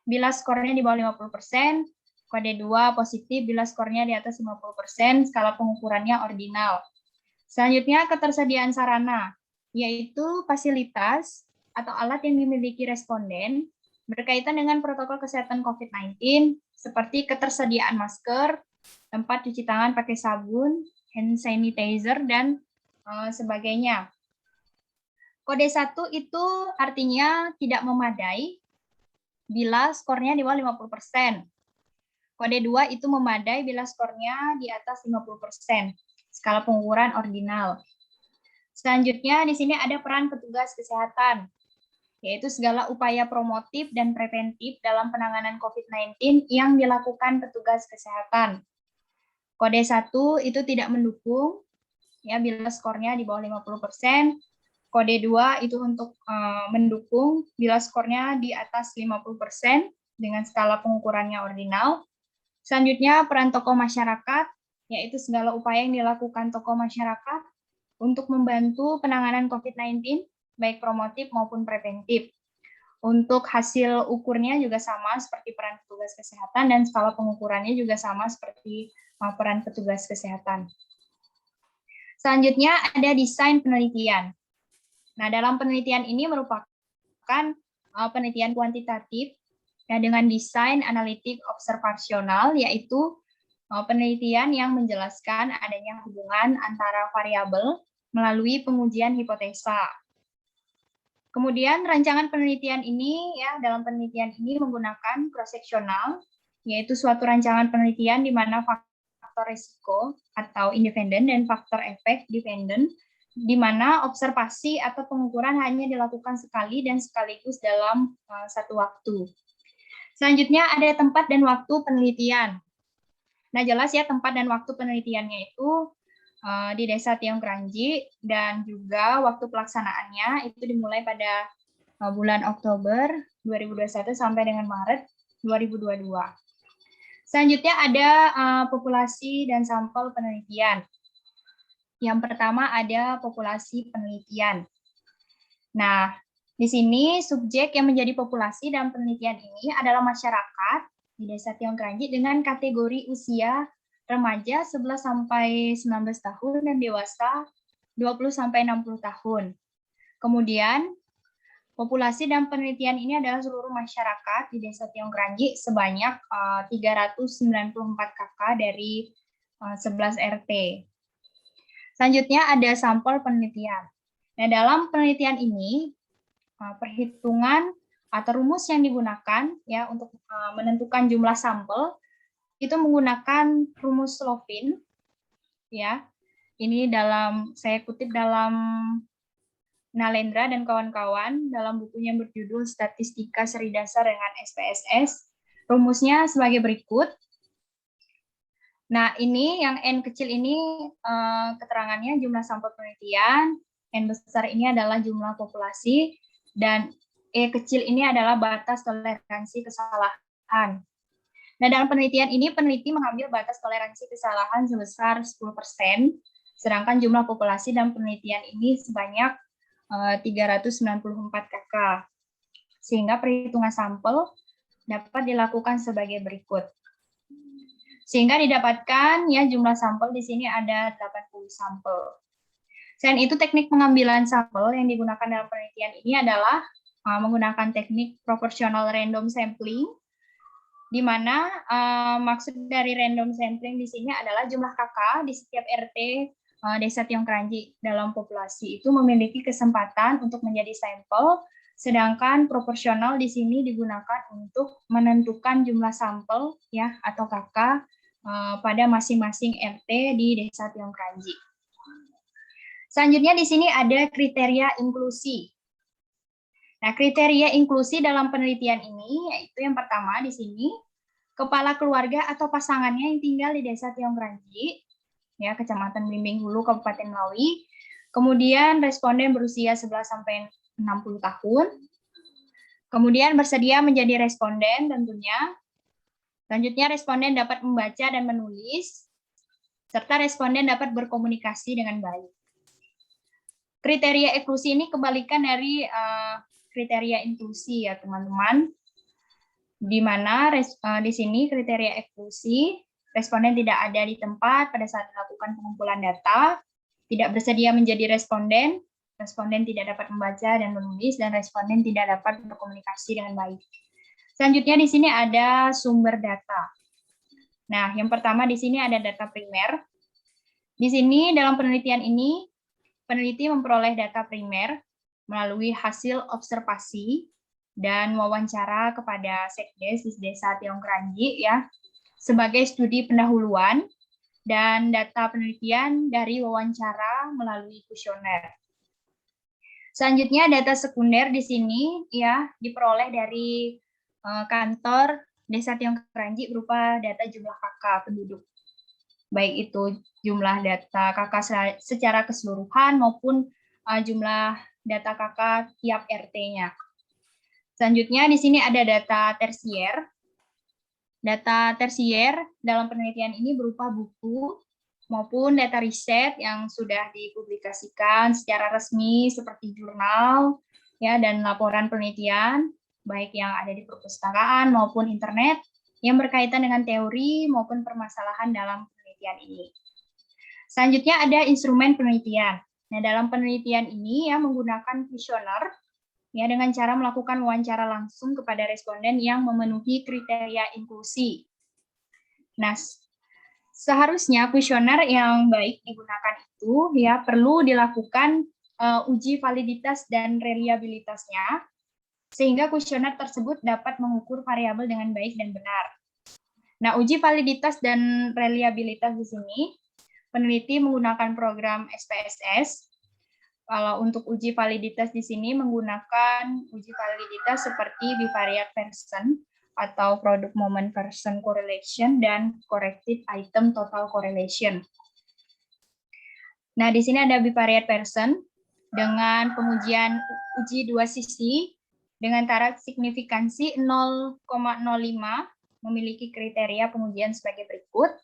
bila skornya di bawah 50%, kode 2 positif bila skornya di atas 50%, skala pengukurannya ordinal. Selanjutnya ketersediaan sarana, yaitu fasilitas atau alat yang dimiliki responden berkaitan dengan protokol kesehatan COVID-19, seperti ketersediaan masker, tempat cuci tangan pakai sabun, hand sanitizer, dan sebagainya. Kode 1 itu artinya tidak memadai bila skornya di bawah 50%. Kode 2 itu memadai bila skornya di atas 50%. Skala pengukuran ordinal. Selanjutnya di sini ada peran petugas kesehatan, yaitu segala upaya promotif dan preventif dalam penanganan COVID-19 yang dilakukan petugas kesehatan. Kode 1 itu tidak mendukung, ya, bila skornya di bawah 50%. Kode 2 itu untuk mendukung bila skornya di atas 50% dengan skala pengukurannya ordinal. Selanjutnya, peran tokoh masyarakat, yaitu segala upaya yang dilakukan tokoh masyarakat untuk membantu penanganan COVID-19, baik promotif maupun preventif. Untuk hasil ukurnya juga sama seperti peran petugas kesehatan, dan skala pengukurannya juga sama seperti peran petugas kesehatan. Selanjutnya ada desain penelitian. Nah, dalam penelitian ini merupakan penelitian kuantitatif, ya, dengan desain analitik observasional, yaitu penelitian yang menjelaskan adanya hubungan antara variabel melalui pengujian hipotesa. Kemudian rancangan penelitian ini, ya, dalam penelitian ini menggunakan cross-seksional, yaitu suatu rancangan penelitian di mana faktor risiko atau independen dan faktor efek dependen, di mana observasi atau pengukuran hanya dilakukan sekali dan sekaligus dalam satu waktu. Selanjutnya ada tempat dan waktu penelitian. Nah, jelas ya, tempat dan waktu penelitiannya itu di Desa Tiong Kranji, dan juga waktu pelaksanaannya itu dimulai pada bulan Oktober 2021 sampai dengan Maret 2022. Selanjutnya ada populasi dan sampel penelitian. Yang pertama ada populasi penelitian. Nah, di sini subjek yang menjadi populasi dalam penelitian ini adalah masyarakat di Desa Tiong Kranji dengan kategori usia remaja 11 sampai 19 tahun dan dewasa 20 sampai 60 tahun. Kemudian populasi dalam penelitian ini adalah seluruh masyarakat di Desa Tiong Kranji sebanyak 394 KK dari 11 RT. Selanjutnya ada sampel penelitian. Nah, dalam penelitian ini perhitungan atau rumus yang digunakan, ya, untuk menentukan jumlah sampel itu menggunakan rumus Slovin, ya. Ini saya kutip dalam Nalendra dan kawan-kawan dalam bukunya berjudul Statistika Seri Dasar dengan SPSS. Rumusnya sebagai berikut. Nah, ini yang N kecil ini keterangannya jumlah sampel penelitian, N besar ini adalah jumlah populasi, dan E kecil ini adalah batas toleransi kesalahan. Nah, dalam penelitian ini peneliti mengambil batas toleransi kesalahan sebesar 10%, sedangkan jumlah populasi dalam penelitian ini sebanyak 394 KK. Sehingga perhitungan sampel dapat dilakukan sebagai berikut. Sehingga didapatkan, ya, jumlah sampel di sini ada 80 sampel. Selain itu, teknik pengambilan sampel yang digunakan dalam penelitian ini adalah menggunakan teknik proportional random sampling, di mana maksud dari random sampling di sini adalah jumlah kakak di setiap RT Desa Tiong Kranji dalam populasi itu memiliki kesempatan untuk menjadi sampel, sedangkan proporsional di sini digunakan untuk menentukan jumlah sampel ya atau kakak pada masing-masing RT di Desa Tiong Kranji. Selanjutnya di sini ada kriteria inklusi. Nah, kriteria inklusi dalam penelitian ini yaitu yang pertama di sini kepala keluarga atau pasangannya yang tinggal di Desa Tiong Kranji, ya Kecamatan Blimbing Hulu, Kabupaten Ngawi. Kemudian responden berusia 11 sampai 60 tahun. Kemudian bersedia menjadi responden tentunya. Selanjutnya responden dapat membaca dan menulis serta responden dapat berkomunikasi dengan baik. Kriteria inklusi ini kebalikan dari kriteria inklusi ya teman-teman, di mana di sini kriteria inklusi responden tidak ada di tempat pada saat melakukan pengumpulan data, tidak bersedia menjadi responden, responden tidak dapat membaca dan menulis, dan responden tidak dapat berkomunikasi dengan baik. Selanjutnya di sini ada sumber data. Nah, yang pertama di sini ada data primer. Di sini dalam penelitian ini peneliti memperoleh data primer melalui hasil observasi dan wawancara kepada Sekdes di Desa Tiong Kranji ya sebagai studi pendahuluan, dan data penelitian dari wawancara melalui kuesioner. Selanjutnya data sekunder di sini ya diperoleh dari kantor Desa Tiong Kranji berupa data jumlah kakak penduduk. Baik itu jumlah data kakak secara keseluruhan maupun jumlah data kakak tiap RT-nya. Selanjutnya di sini ada data tersier. Data tersier dalam penelitian ini berupa buku maupun data riset yang sudah dipublikasikan secara resmi seperti jurnal ya dan laporan penelitian baik yang ada di perpustakaan maupun internet yang berkaitan dengan teori maupun permasalahan dalam penelitian ini. Selanjutnya ada instrumen penelitian. Nah, dalam penelitian ini ya menggunakan kuesioner ya dengan cara melakukan wawancara langsung kepada responden yang memenuhi kriteria inklusi. Nah, seharusnya kuesioner yang baik digunakan itu ya perlu dilakukan uji validitas dan reliabilitasnya sehingga kuesioner tersebut dapat mengukur variabel dengan baik dan benar. Nah, uji validitas dan reliabilitas di sini peneliti menggunakan program SPSS. Kalau untuk uji validitas di sini menggunakan uji validitas seperti bivariate Pearson atau product moment Pearson correlation dan corrected item total correlation. Nah, di sini ada bivariate Pearson dengan pengujian uji dua sisi dengan taraf signifikansi 0,05 memiliki kriteria pengujian sebagai berikut.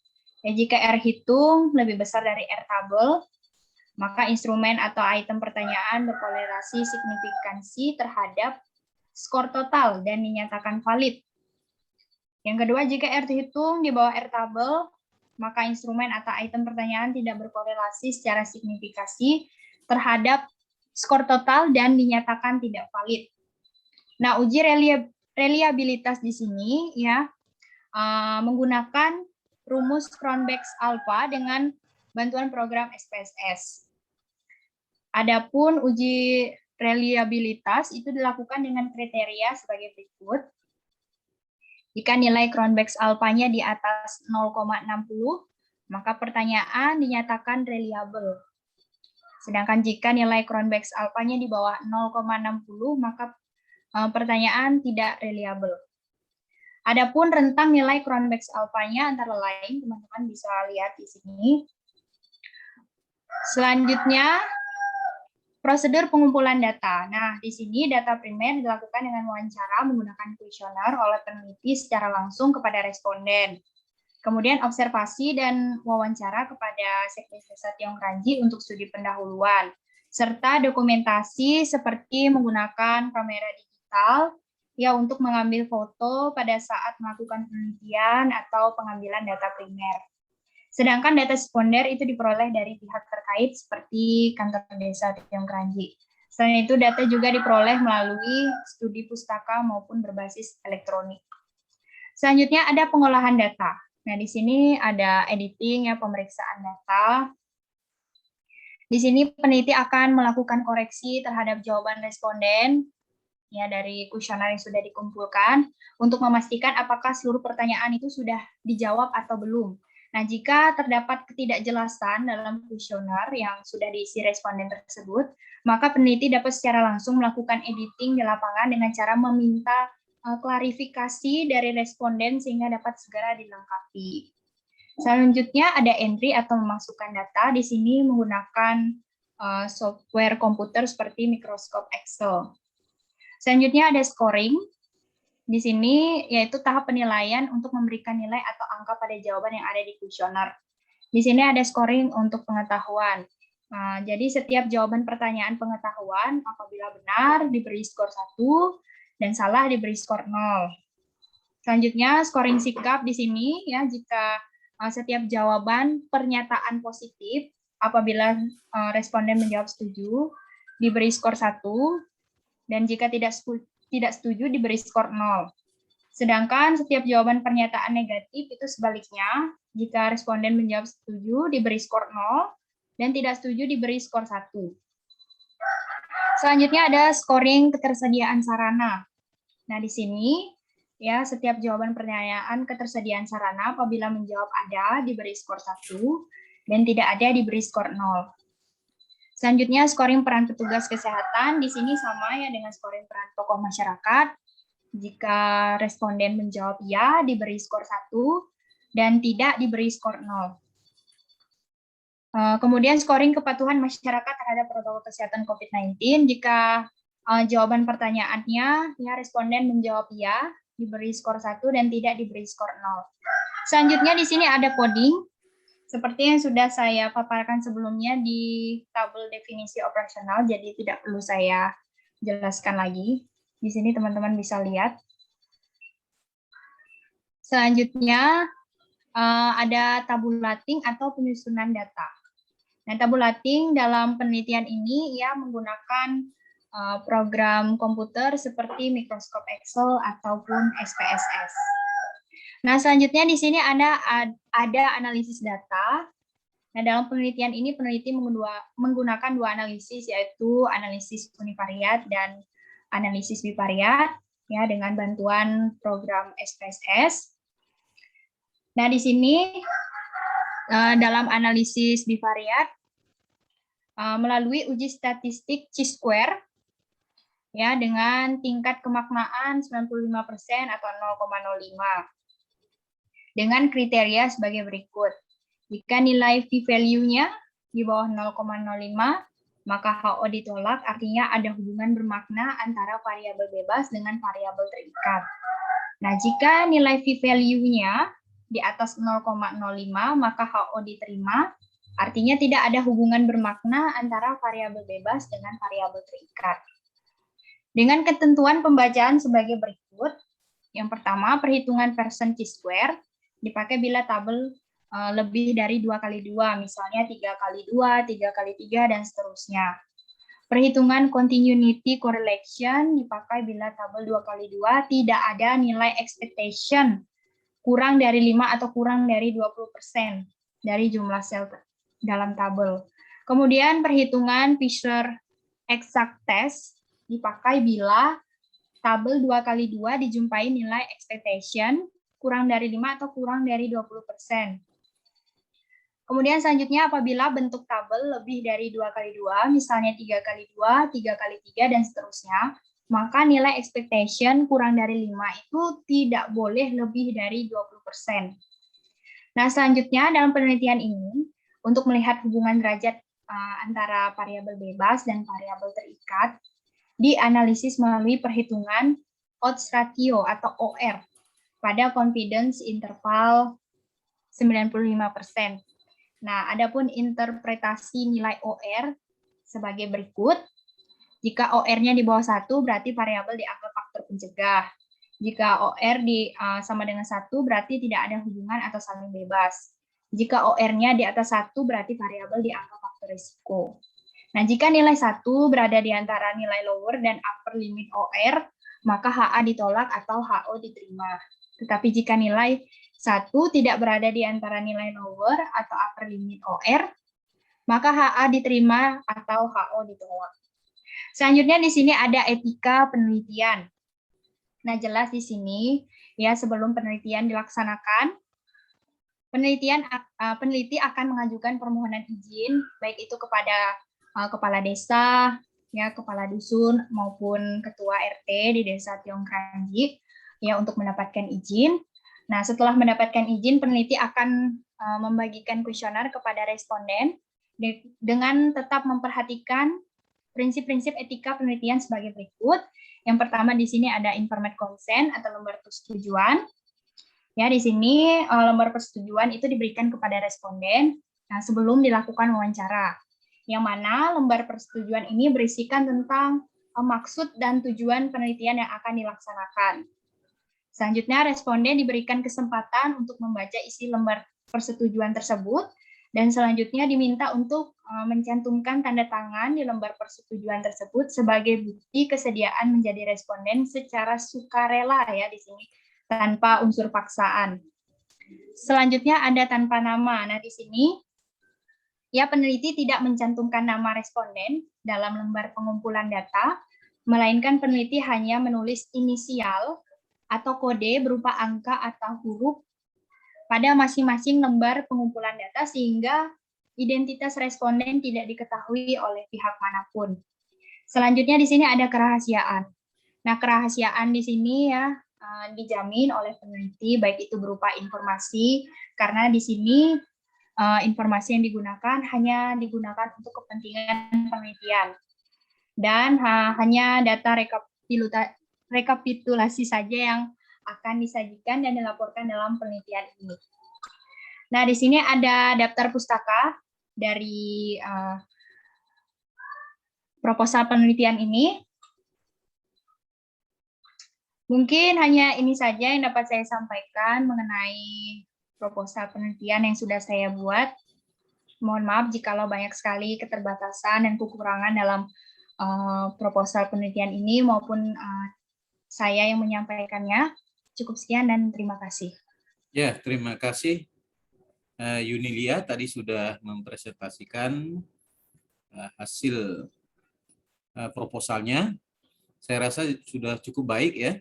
Ya, jika R hitung lebih besar dari R tabel, maka instrumen atau item pertanyaan berkorelasi signifikansi terhadap skor total dan dinyatakan valid. Yang kedua, jika R dihitung di bawah R tabel, maka instrumen atau item pertanyaan tidak berkorelasi secara signifikasi terhadap skor total dan dinyatakan tidak valid. Nah, uji reliabilitas di sini ya menggunakan rumus Cronbach's alpha dengan bantuan program SPSS. Adapun uji reliabilitas itu dilakukan dengan kriteria sebagai berikut. Jika nilai Cronbach's alpha-nya di atas 0,60, maka pertanyaan dinyatakan reliable. Sedangkan jika nilai Cronbach's alpha-nya di bawah 0,60, maka pertanyaan tidak reliable. Adapun rentang nilai Cronbach's alpha-nya antara lain, teman-teman bisa lihat di sini. Selanjutnya, prosedur pengumpulan data. Nah, di sini data primer dilakukan dengan wawancara menggunakan kuesioner oleh peneliti secara langsung kepada responden. Kemudian observasi dan wawancara kepada Sekdes Desa Tiong Kranji untuk studi pendahuluan, serta dokumentasi seperti menggunakan kamera digital ya untuk mengambil foto pada saat melakukan penelitian atau pengambilan data primer. Sedangkan data sekunder itu diperoleh dari pihak terkait seperti kantor Desa Tiong Kranji. Selain itu, data juga diperoleh melalui studi pustaka maupun berbasis elektronik. Selanjutnya ada pengolahan data. Nah, di sini ada editing ya, pemeriksaan data. Di sini peneliti akan melakukan koreksi terhadap jawaban responden ya dari kuesioner yang sudah dikumpulkan untuk memastikan apakah seluruh pertanyaan itu sudah dijawab atau belum. Nah, jika terdapat ketidakjelasan dalam kuesioner yang sudah diisi responden tersebut, maka peneliti dapat secara langsung melakukan editing di lapangan dengan cara meminta klarifikasi dari responden sehingga dapat segera dilengkapi. Selanjutnya ada entry atau memasukkan data. Di sini menggunakan software komputer seperti Microsoft Excel. Selanjutnya ada scoring. Di sini yaitu tahap penilaian untuk memberikan nilai atau angka pada jawaban yang ada di kuesioner. Di sini ada scoring untuk pengetahuan. Nah, jadi setiap jawaban pertanyaan pengetahuan apabila benar diberi skor 1 dan salah diberi skor 0. Selanjutnya scoring sikap di sini ya, jika setiap jawaban pernyataan positif apabila responden menjawab setuju diberi skor 1 dan jika tidak setuju diberi skor 0. Sedangkan setiap jawaban pernyataan negatif itu sebaliknya, jika responden menjawab setuju diberi skor 0 dan tidak setuju diberi skor 1. Selanjutnya ada scoring ketersediaan sarana. Nah, di sini ya setiap jawaban pertanyaan ketersediaan sarana apabila menjawab ada diberi skor 1 dan tidak ada diberi skor 0. Selanjutnya scoring peran petugas kesehatan. Di sini sama ya dengan scoring peran tokoh masyarakat. Jika responden menjawab ya diberi skor 1 dan tidak diberi skor 0. Kemudian scoring kepatuhan masyarakat terhadap protokol kesehatan COVID-19. Jika jawaban pertanyaannya ya responden menjawab ya diberi skor 1 dan tidak diberi skor 0. Selanjutnya di sini ada coding seperti yang sudah saya paparkan sebelumnya di tabel definisi operasional, jadi tidak perlu saya jelaskan lagi. Di sini teman-teman bisa lihat. Selanjutnya ada tabulating atau penyusunan data. Nah, tabulating dalam penelitian ini ya menggunakan program komputer seperti Microsoft Excel ataupun SPSS. Nah, selanjutnya di sini ada analisis data. Nah, dalam penelitian ini peneliti menggunakan dua analisis, yaitu analisis univariat dan analisis bivariat ya dengan bantuan program SPSS. Nah, di sini dalam analisis bivariat melalui uji statistik chi-square ya dengan tingkat kemaknaan 95% atau 0,05 dengan kriteria sebagai berikut. Jika nilai p-value-nya di bawah 0,05 maka HO ditolak, artinya ada hubungan bermakna antara variabel bebas dengan variabel terikat. Nah, jika nilai p-value-nya di atas 0,05 maka HO diterima, artinya tidak ada hubungan bermakna antara variabel bebas dengan variabel terikat. Dengan ketentuan pembacaan sebagai berikut. Yang pertama, perhitungan Pearson chi-square dipakai bila tabel lebih dari 2 kali 2, misalnya 3 kali 2, 3 kali 3, dan seterusnya. Perhitungan continuity correlation dipakai bila tabel 2 kali 2 tidak ada nilai expectation kurang dari 5 atau kurang dari 20% dari jumlah sel dalam tabel. Kemudian perhitungan Fisher exact test dipakai bila tabel 2 kali 2 dijumpai nilai expectation kurang dari 5 atau kurang dari 20%. Kemudian selanjutnya apabila bentuk tabel lebih dari 2 kali 2, misalnya 3 kali 2, 3 kali 3, dan seterusnya, maka nilai expectation kurang dari 5 itu tidak boleh lebih dari 20%. Nah, selanjutnya dalam penelitian ini, untuk melihat hubungan derajat antara variabel bebas dan variabel terikat, dianalisis melalui perhitungan odds ratio atau OR pada confidence interval 95%. Nah, adapun interpretasi nilai OR sebagai berikut. Jika OR-nya di bawah 1, berarti variabel dianggap faktor pencegah. Jika OR sama dengan 1, berarti tidak ada hubungan atau saling bebas. Jika OR-nya di atas 1, berarti variabel dianggap faktor risiko. Nah, jika nilai 1 berada di antara nilai lower dan upper limit OR, maka HA ditolak atau HO diterima. Tetapi jika nilai 1 tidak berada di antara nilai lower atau upper limit OR, maka HA diterima atau HO ditolak. Selanjutnya di sini ada etika penelitian. Nah, jelas di sini ya sebelum penelitian dilaksanakan, peneliti akan mengajukan permohonan izin baik itu kepada kepala desa, ya kepala dusun maupun ketua RT di Desa Tiongkranji ya untuk mendapatkan izin. Nah, setelah mendapatkan izin, peneliti akan membagikan kuesioner kepada responden dengan tetap memperhatikan prinsip-prinsip etika penelitian sebagai berikut. Yang pertama di sini ada informed consent atau lembar persetujuan. Ya, di sini lembar persetujuan itu diberikan kepada responden sebelum dilakukan wawancara. Yang mana lembar persetujuan ini berisikan tentang maksud dan tujuan penelitian yang akan dilaksanakan. Selanjutnya, responden diberikan kesempatan untuk membaca isi lembar persetujuan tersebut, dan selanjutnya diminta untuk mencantumkan tanda tangan di lembar persetujuan tersebut sebagai bukti kesediaan menjadi responden secara sukarela ya di sini, tanpa unsur paksaan. Selanjutnya ada tanpa nama. Nah, di sini ya peneliti tidak mencantumkan nama responden dalam lembar pengumpulan data, melainkan peneliti hanya menulis inisial atau kode berupa angka atau huruf pada masing-masing lembar pengumpulan data sehingga identitas responden tidak diketahui oleh pihak manapun. Selanjutnya di sini ada kerahasiaan. Nah, kerahasiaan di sini ya dijamin oleh peneliti baik itu berupa informasi, karena di sini informasi yang digunakan hanya digunakan untuk kepentingan penelitian dan hanya data rekapitulasi saja yang akan disajikan dan dilaporkan dalam penelitian ini. Nah, di sini ada daftar pustaka dari proposal penelitian ini. Mungkin hanya ini saja yang dapat saya sampaikan mengenai proposal penelitian yang sudah saya buat. Mohon maaf jikalau banyak sekali keterbatasan dan kekurangan dalam proposal penelitian ini maupun saya yang menyampaikannya. Cukup sekian dan terima kasih. Ya, terima kasih. Yunilia tadi sudah mempresentasikan hasil proposalnya. Saya rasa sudah cukup baik ya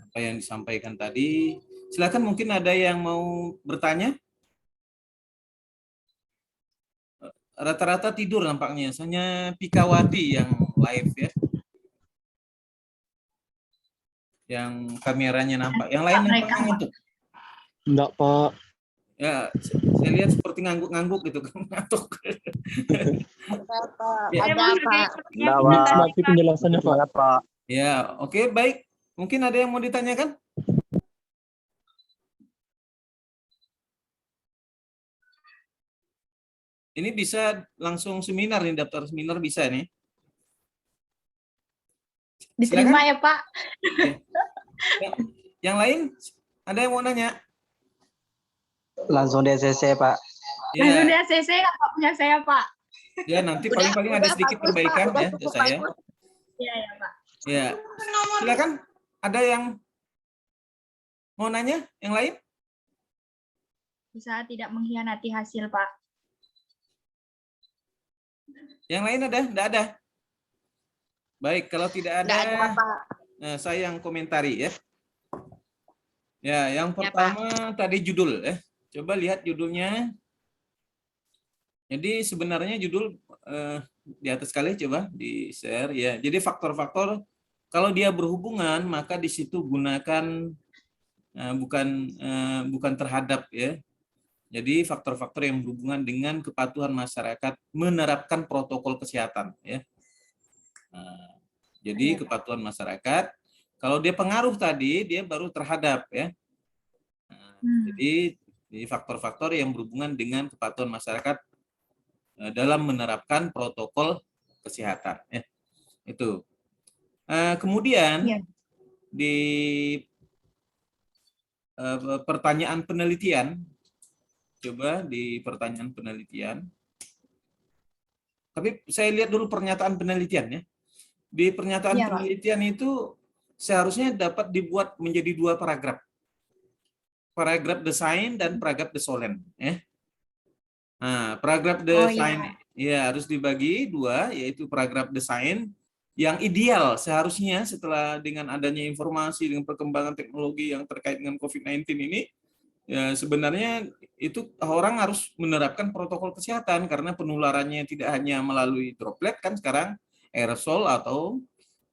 apa yang disampaikan tadi. Silakan, mungkin ada yang mau bertanya. Rata-rata tidur nampaknya, hanya Pikawati yang live ya. Yang kameranya nampak. Yang lain nampaknya ngantuk. Enggak, Pak. Ya, saya lihat seperti ngangguk-ngangguk gitu kan, ngantuk. Ya. Ada, Pak. Nanti penjelasannya, Pak. Ya, oke, baik. Mungkin ada yang mau ditanyakan? Ini bisa langsung seminar nih, daftar seminar bisa nih. Diterima ya, Pak. Yang lain, ada yang mau nanya? Langsung di ACC, Pak. Langsung di Ya, ACC nggak punya saya, Pak. ya nanti paling-paling ada sedikit perbaikan ya dari saya. Iya, ya, Pak. Ya, silakan. Ada yang mau nanya? Yang lain? Bisa tidak mengkhianati hasil, Pak. Yang lain ada? Tidak ada. Baik, kalau tidak ada, saya yang komentari ya. Ya, yang pertama tadi judul ya. Coba lihat judulnya. Jadi sebenarnya judul di atas kali coba di share ya. Jadi faktor-faktor kalau dia berhubungan maka di situ gunakan bukan terhadap ya. Jadi faktor-faktor yang berhubungan dengan kepatuhan masyarakat menerapkan protokol kesehatan ya. Nah, jadi kepatuhan masyarakat, kalau dia pengaruh tadi dia baru terhadap ya. Nah, jadi faktor-faktor yang berhubungan dengan kepatuhan masyarakat dalam menerapkan protokol kesehatan ya. Itu. Kemudian Ya. di pertanyaan penelitian, coba di pertanyaan penelitian. Tapi saya lihat dulu pernyataan penelitian ya. Di pernyataan Ya, penelitian itu seharusnya dapat dibuat menjadi 2 paragraf. paragraf desain dan paragraf desolen. Nah, paragraf Oh desain ya harus dibagi dua, yaitu paragraf desain yang ideal seharusnya setelah dengan adanya informasi dengan perkembangan teknologi yang terkait dengan COVID-19 ini, ya sebenarnya itu orang harus menerapkan protokol kesehatan karena penularannya tidak hanya melalui droplet kan sekarang aerosol atau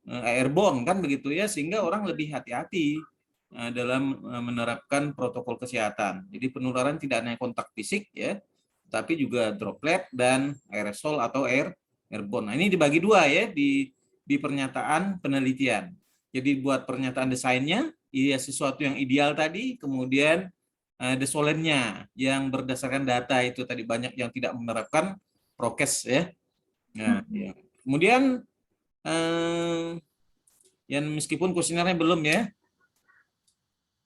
airborne kan begitu ya, sehingga orang lebih hati-hati dalam menerapkan protokol kesehatan. Jadi penularan tidak hanya kontak fisik ya, tapi juga droplet dan aerosol atau airborne. Nah, ini dibagi dua ya di pernyataan penelitian. Jadi buat pernyataan desainnya iya sesuatu yang ideal tadi, kemudian desolennya yang berdasarkan data itu tadi banyak yang tidak menerapkan prokes ya. Nah, ya. Kemudian yang meskipun kuesionernya belum ya.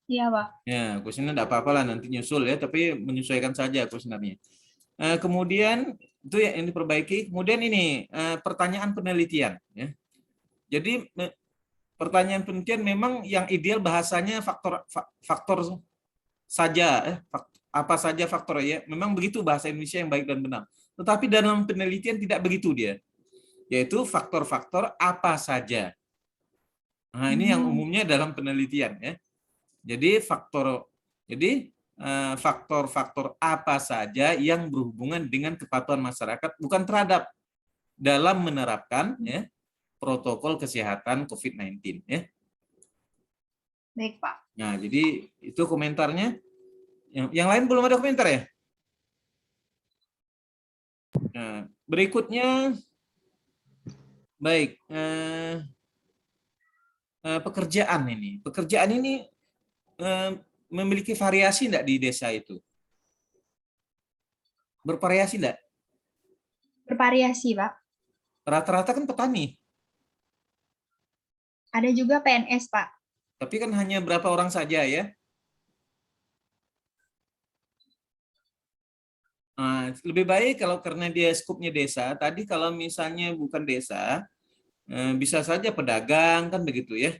Iya, Pak. Ya, kuesioner tidak apa-apa lah nanti nyusul ya, tapi menyesuaikan saja kuesionernya. Kemudian itu yang diperbaiki. Kemudian ini pertanyaan penelitian. Ya. Jadi pertanyaan penelitian memang yang ideal bahasanya faktor saja, apa saja faktor ya. Memang begitu bahasa Indonesia yang baik dan benar. Tetapi dalam penelitian tidak begitu dia, yaitu faktor-faktor apa saja. Nah ini yang umumnya dalam penelitian ya. Jadi faktor-faktor apa saja yang berhubungan dengan kepatuhan masyarakat bukan terhadap dalam menerapkan ya protokol kesehatan COVID-19 ya. Baik, Pak. Nah, jadi itu komentarnya. Yang lain belum ada komentar ya? Nah, berikutnya baik pekerjaan ini. Pekerjaan ini memiliki variasi enggak di desa itu? Bervariasi enggak? Bervariasi, Pak. Rata-rata kan petani. Ada juga PNS, Pak. Tapi kan hanya berapa orang saja ya? Nah, lebih baik kalau karena dia skupnya desa, tadi kalau misalnya bukan desa, bisa saja pedagang kan begitu ya.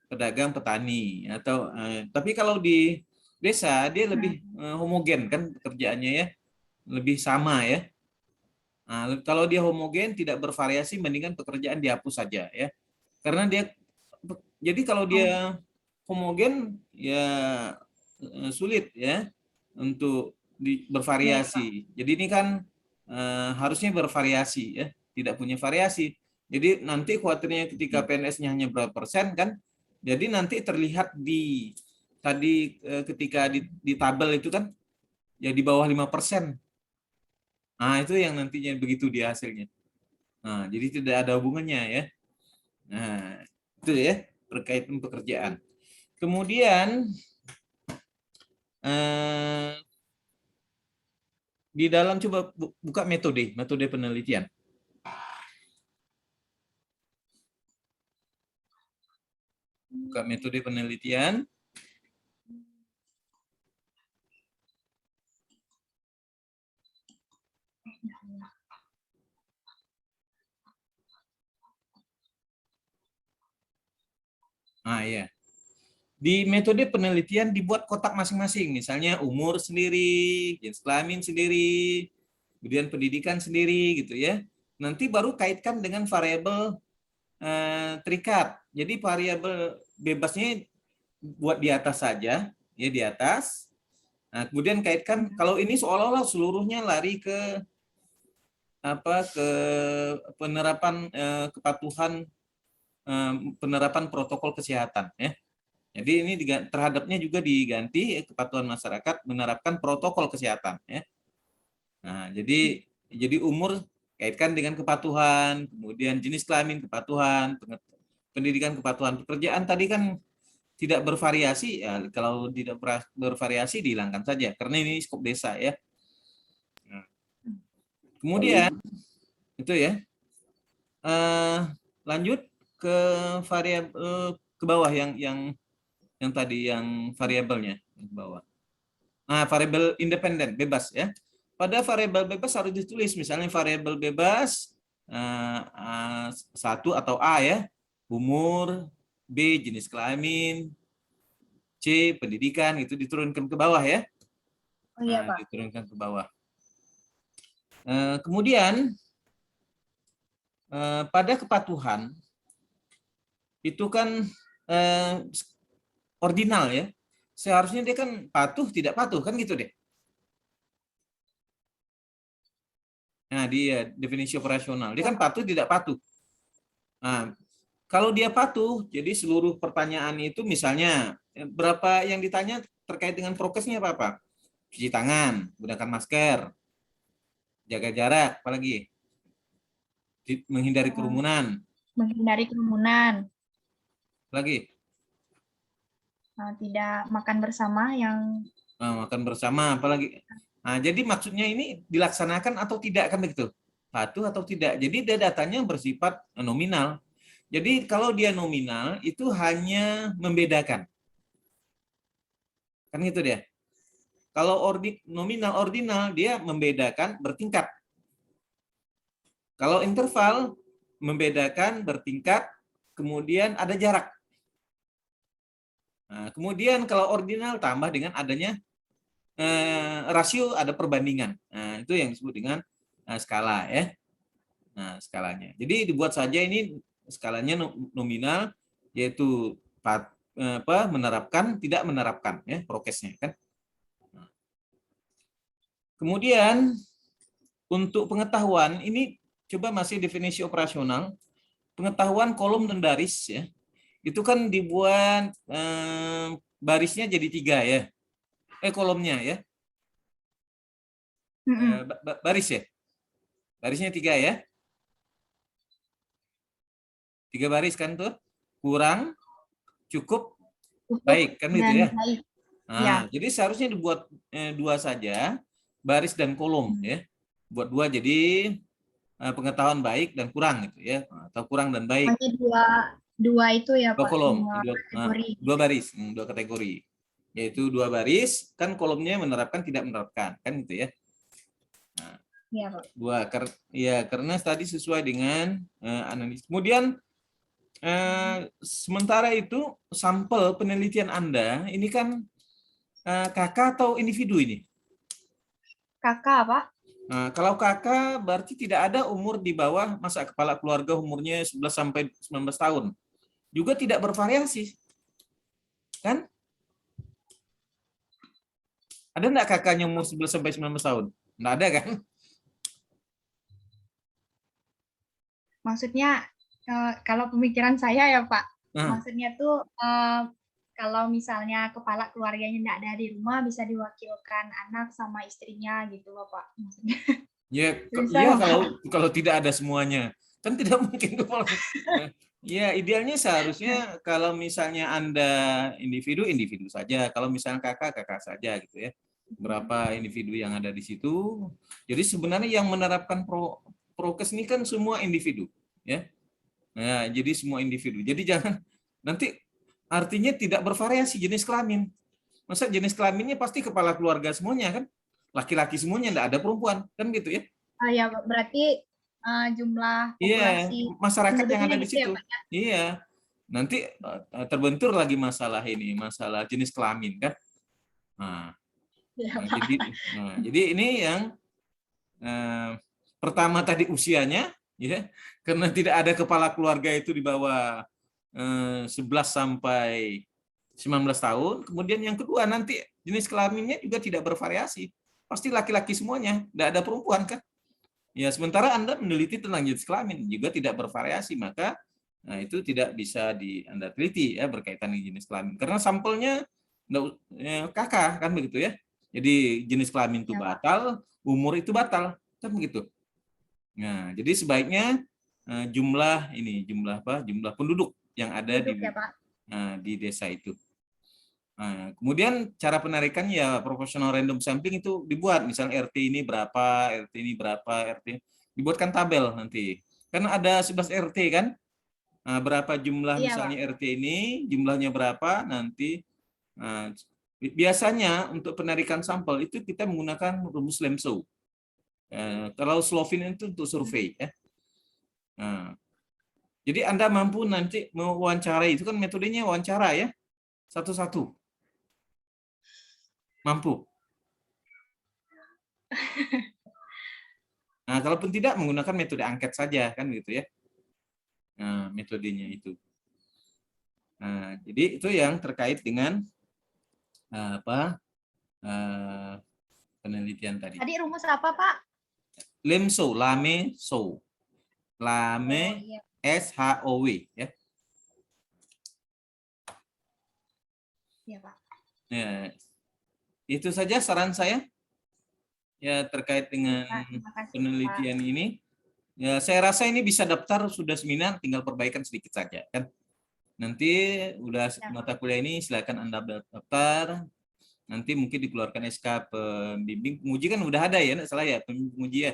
Pedagang, petani atau tapi kalau di desa dia lebih homogen kan pekerjaannya ya. Lebih sama ya. Nah, kalau dia homogen tidak bervariasi mendingan pekerjaan dihapus saja ya. Karena dia jadi kalau dia homogen ya sulit ya untuk bervariasi. Jadi ini kan harusnya bervariasi ya, tidak punya variasi. Jadi nanti khawatirnya ketika PNS-nya hanya berapa persen kan, jadi nanti terlihat di tadi ketika di tabel itu kan ya di bawah 5%. Nah, itu yang nantinya begitu dia hasilnya. Nah, jadi tidak ada hubungannya ya. Nah, itu ya berkaitan pekerjaan. Kemudian di dalam coba buka metode penelitian. Buka metode penelitian. Nah, ya. Di metode penelitian dibuat kotak masing-masing, misalnya umur sendiri, jenis kelamin sendiri, kemudian pendidikan sendiri gitu ya. Nanti baru kaitkan dengan variabel terikat. Jadi variabel bebasnya buat di atas saja, ya di atas. Nah, kemudian kaitkan kalau ini seolah-olah seluruhnya lari ke ke penerapan kepatuhan penerapan protokol kesehatan ya. Jadi ini terhadapnya juga diganti kepatuhan masyarakat menerapkan protokol kesehatan ya. Nah, jadi umur kaitkan dengan kepatuhan, kemudian jenis kelamin kepatuhan, pendidikan kepatuhan, pekerjaan tadi kan tidak bervariasi ya, kalau tidak bervariasi dihilangkan saja karena ini skop desa ya. Nah, kemudian itu ya. Lanjut ke variabel ke bawah yang tadi yang variabelnya ke bawah. Nah, variabel independen bebas ya. Pada variabel bebas harus ditulis misalnya variabel bebas 1 atau A ya, umur, B jenis kelamin, C C pendidikan, itu diturunkan ke bawah ya. Oh iya, Nah, Pak. diturunkan ke bawah. Kemudian pada kepatuhan itu kan ordinal ya. Seharusnya dia kan patuh tidak patuh kan gitu deh. Nah, dia definisi operasional. Dia kan patuh tidak patuh. Nah, kalau dia patuh, jadi seluruh pertanyaan itu misalnya berapa yang ditanya terkait dengan prokesnya apa? Cuci tangan, gunakan masker, jaga jarak, apalagi menghindari kerumunan, Menghindari kerumunan, apalagi tidak makan bersama yang makan bersama, apalagi. Nah, jadi maksudnya ini dilaksanakan atau tidak kan begitu? Patuh atau tidak. Jadi dia datanya bersifat nominal. Jadi kalau dia nominal itu hanya membedakan. Kan gitu dia. Kalau nominal ordinal dia membedakan bertingkat. Kalau interval membedakan bertingkat, kemudian ada jarak. Nah, kemudian kalau ordinal tambah dengan adanya rasio, ada perbandingan. Nah, itu yang disebut dengan skala ya. Nah, skalanya. Jadi dibuat saja ini skalanya nominal, yaitu menerapkan, tidak menerapkan ya prokesnya kan. Kemudian untuk pengetahuan ini coba masih definisi operasional. Pengetahuan kolom dan baris ya. Itu kan dibuat barisnya jadi 3 ya. Kolomnya ya. Baris ya. Barisnya 3 ya. 3 baris kan tuh. Kurang, cukup, baik kan gitu ya. baik. Nah, Ya. jadi seharusnya dibuat 2 saja, baris dan kolom ya. Buat 2 jadi pengetahuan baik dan kurang gitu ya, atau kurang dan baik. Hanya dua itu ya, 2 Pak. kolom, 2 kategori. 2 baris, 2 kategori. Yaitu 2 baris, kan kolomnya menerapkan tidak menerapkan, kan gitu ya. Nah, Iya, Pak. 2 karena tadi sesuai dengan analisis. Kemudian sementara itu sampel penelitian Anda ini kan kakak atau individu ini? Kakak, Pak. Nah, kalau kakak berarti tidak ada umur di bawah masa kepala keluarga umurnya 11 sampai 19 tahun. Juga tidak bervariasi. Kan? Ada enggak kakaknya umur 11 sampai 19 tahun? Enggak ada kan? Maksudnya kalau pemikiran saya ya, Pak. Nah. Maksudnya tuh kalau misalnya kepala keluarganya enggak ada di rumah, bisa diwakilkan anak sama istrinya gitu loh, Pak. Maksudnya. Ya, Bisa, iya Pak. kalau tidak ada semuanya. Kan tidak mungkin kepala. Ya, idealnya seharusnya kalau misalnya Anda individu saja. Kalau misalnya kakak saja gitu ya. Berapa individu yang ada di situ. Jadi sebenarnya yang menerapkan prokes ini kan semua individu, ya. Nah, jadi semua individu. Jadi jangan nanti artinya tidak bervariasi jenis kelamin. Masa jenis kelaminnya pasti kepala keluarga semuanya kan? Laki-laki semuanya, enggak ada perempuan, kan gitu ya? Ya, berarti jumlah populasi masyarakat yang ada di gitu ya, situ. Pak, ya? Iya. Nanti terbentur lagi masalah ini, masalah jenis kelamin kan. Jadi ini yang pertama tadi usianya, ya, karena tidak ada kepala keluarga itu di bawah 11 sampai 19 tahun. Kemudian yang kedua nanti jenis kelaminnya juga tidak bervariasi. Pasti laki-laki semuanya, tidak ada perempuan kan. Ya, sementara Anda meneliti tentang jenis kelamin juga tidak bervariasi, maka itu tidak bisa Anda teliti ya berkaitan dengan jenis kelamin. Karena sampelnya kakak kan begitu ya. Jadi jenis kelamin itu batal, umur itu batal, kan begitu. Nah, jadi sebaiknya jumlah penduduk yang ada di desa itu. Nah, kemudian cara penarikan ya proportional random sampling itu dibuat, misalnya RT ini berapa, RT dibuatkan tabel nanti. Kan ada 11 RT kan? Nah, berapa jumlah misalnya RT ini, jumlahnya berapa nanti. Nah, biasanya untuk penarikan sampel itu kita menggunakan rumus Lemshow. Kalau Slovin itu untuk survei ya. Nah, jadi Anda mampu nanti mewawancarai, itu kan metodenya wawancara ya, satu-satu. Mampu? Nah, kalaupun tidak, menggunakan metode angket saja, kan gitu ya. Nah, metodenya itu. Nah, jadi itu yang terkait dengan penelitian tadi. Tadi rumus apa, Pak? Lemso, lame, so. Oh, Lame, iya. SHOW, ya. Iya, Pak. Ya, itu saja saran saya ya terkait dengan Pak, terima kasih, penelitian ini. Ya, saya rasa ini bisa daftar sudah seminar, tinggal perbaikan sedikit saja kan. Nanti udah mata kuliah ini silakan Anda daftar. Nanti mungkin dikeluarkan SK pembimbing penguji kan udah ada ya, enggak salah ya, penguji ya.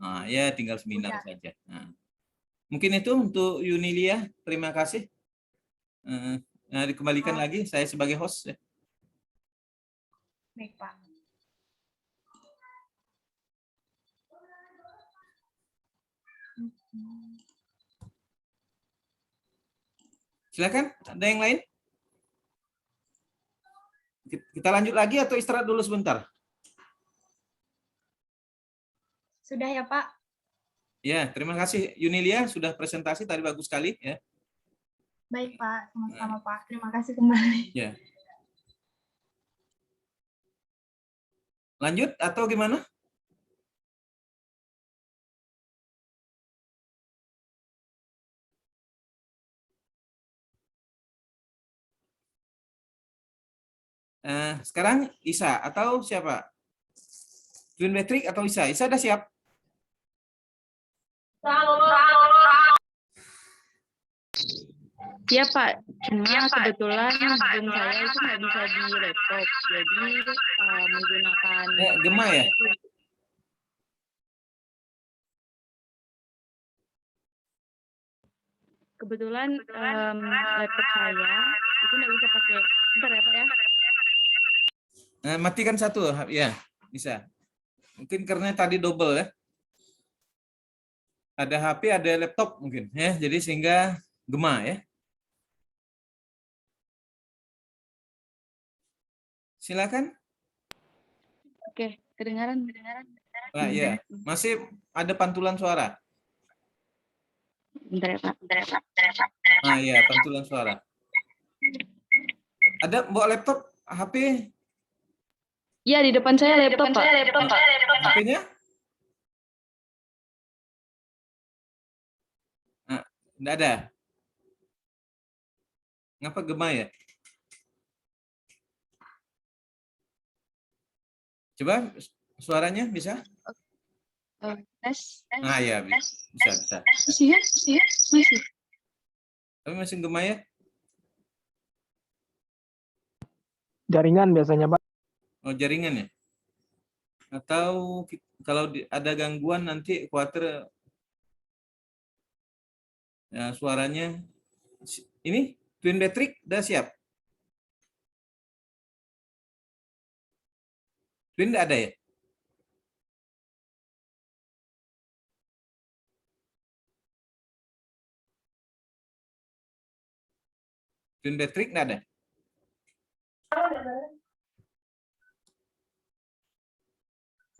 Nah, ya tinggal seminar saja. Nah, mungkin itu untuk Yunilia. Terima kasih. Nah, dikembalikan lagi saya sebagai host ya. Baik, Pak. Silakan, ada yang lain? Kita lanjut lagi atau istirahat dulu sebentar? Sudah ya, Pak? Ya, terima kasih Yunilia sudah presentasi tadi bagus sekali ya. Baik, Pak. Sama-sama, Pak. Terima kasih kembali. Ya. Lanjut atau gimana? Sekarang Isa atau siapa? Twin Metric atau Isa? Isa udah siap? Iya Pak, cuma kebetulan Zoom saya itu nggak bisa di laptop, jadi menggunakan Gema ya? Kebetulan laptop saya itu nggak bisa pakai. Bentar ya Pak ya. Matikan satu, ya bisa. Mungkin karena tadi double ya. Ada HP, ada laptop mungkin ya, jadi sehingga gema ya. Silakan. Oke, kedengaran. Nah, ya, masih ada pantulan suara. Bentar ya Pak. Ah ya, pantulan suara. Ada bawa laptop, HP? Iya, di depan saya laptop Pak. HP-nya? Enggak ada. Ngapa gema ya? Coba suaranya bisa? Tes. Ah ya, bisa. Masih. Tapi masih gema ya? Jaringan biasanya, Pak. Oh, jaringan ya? Atau kalau ada gangguan nanti khawatir ya, suaranya ini Twin Metric udah siap? Twin enggak ada ya? Twin Metric enggak ada?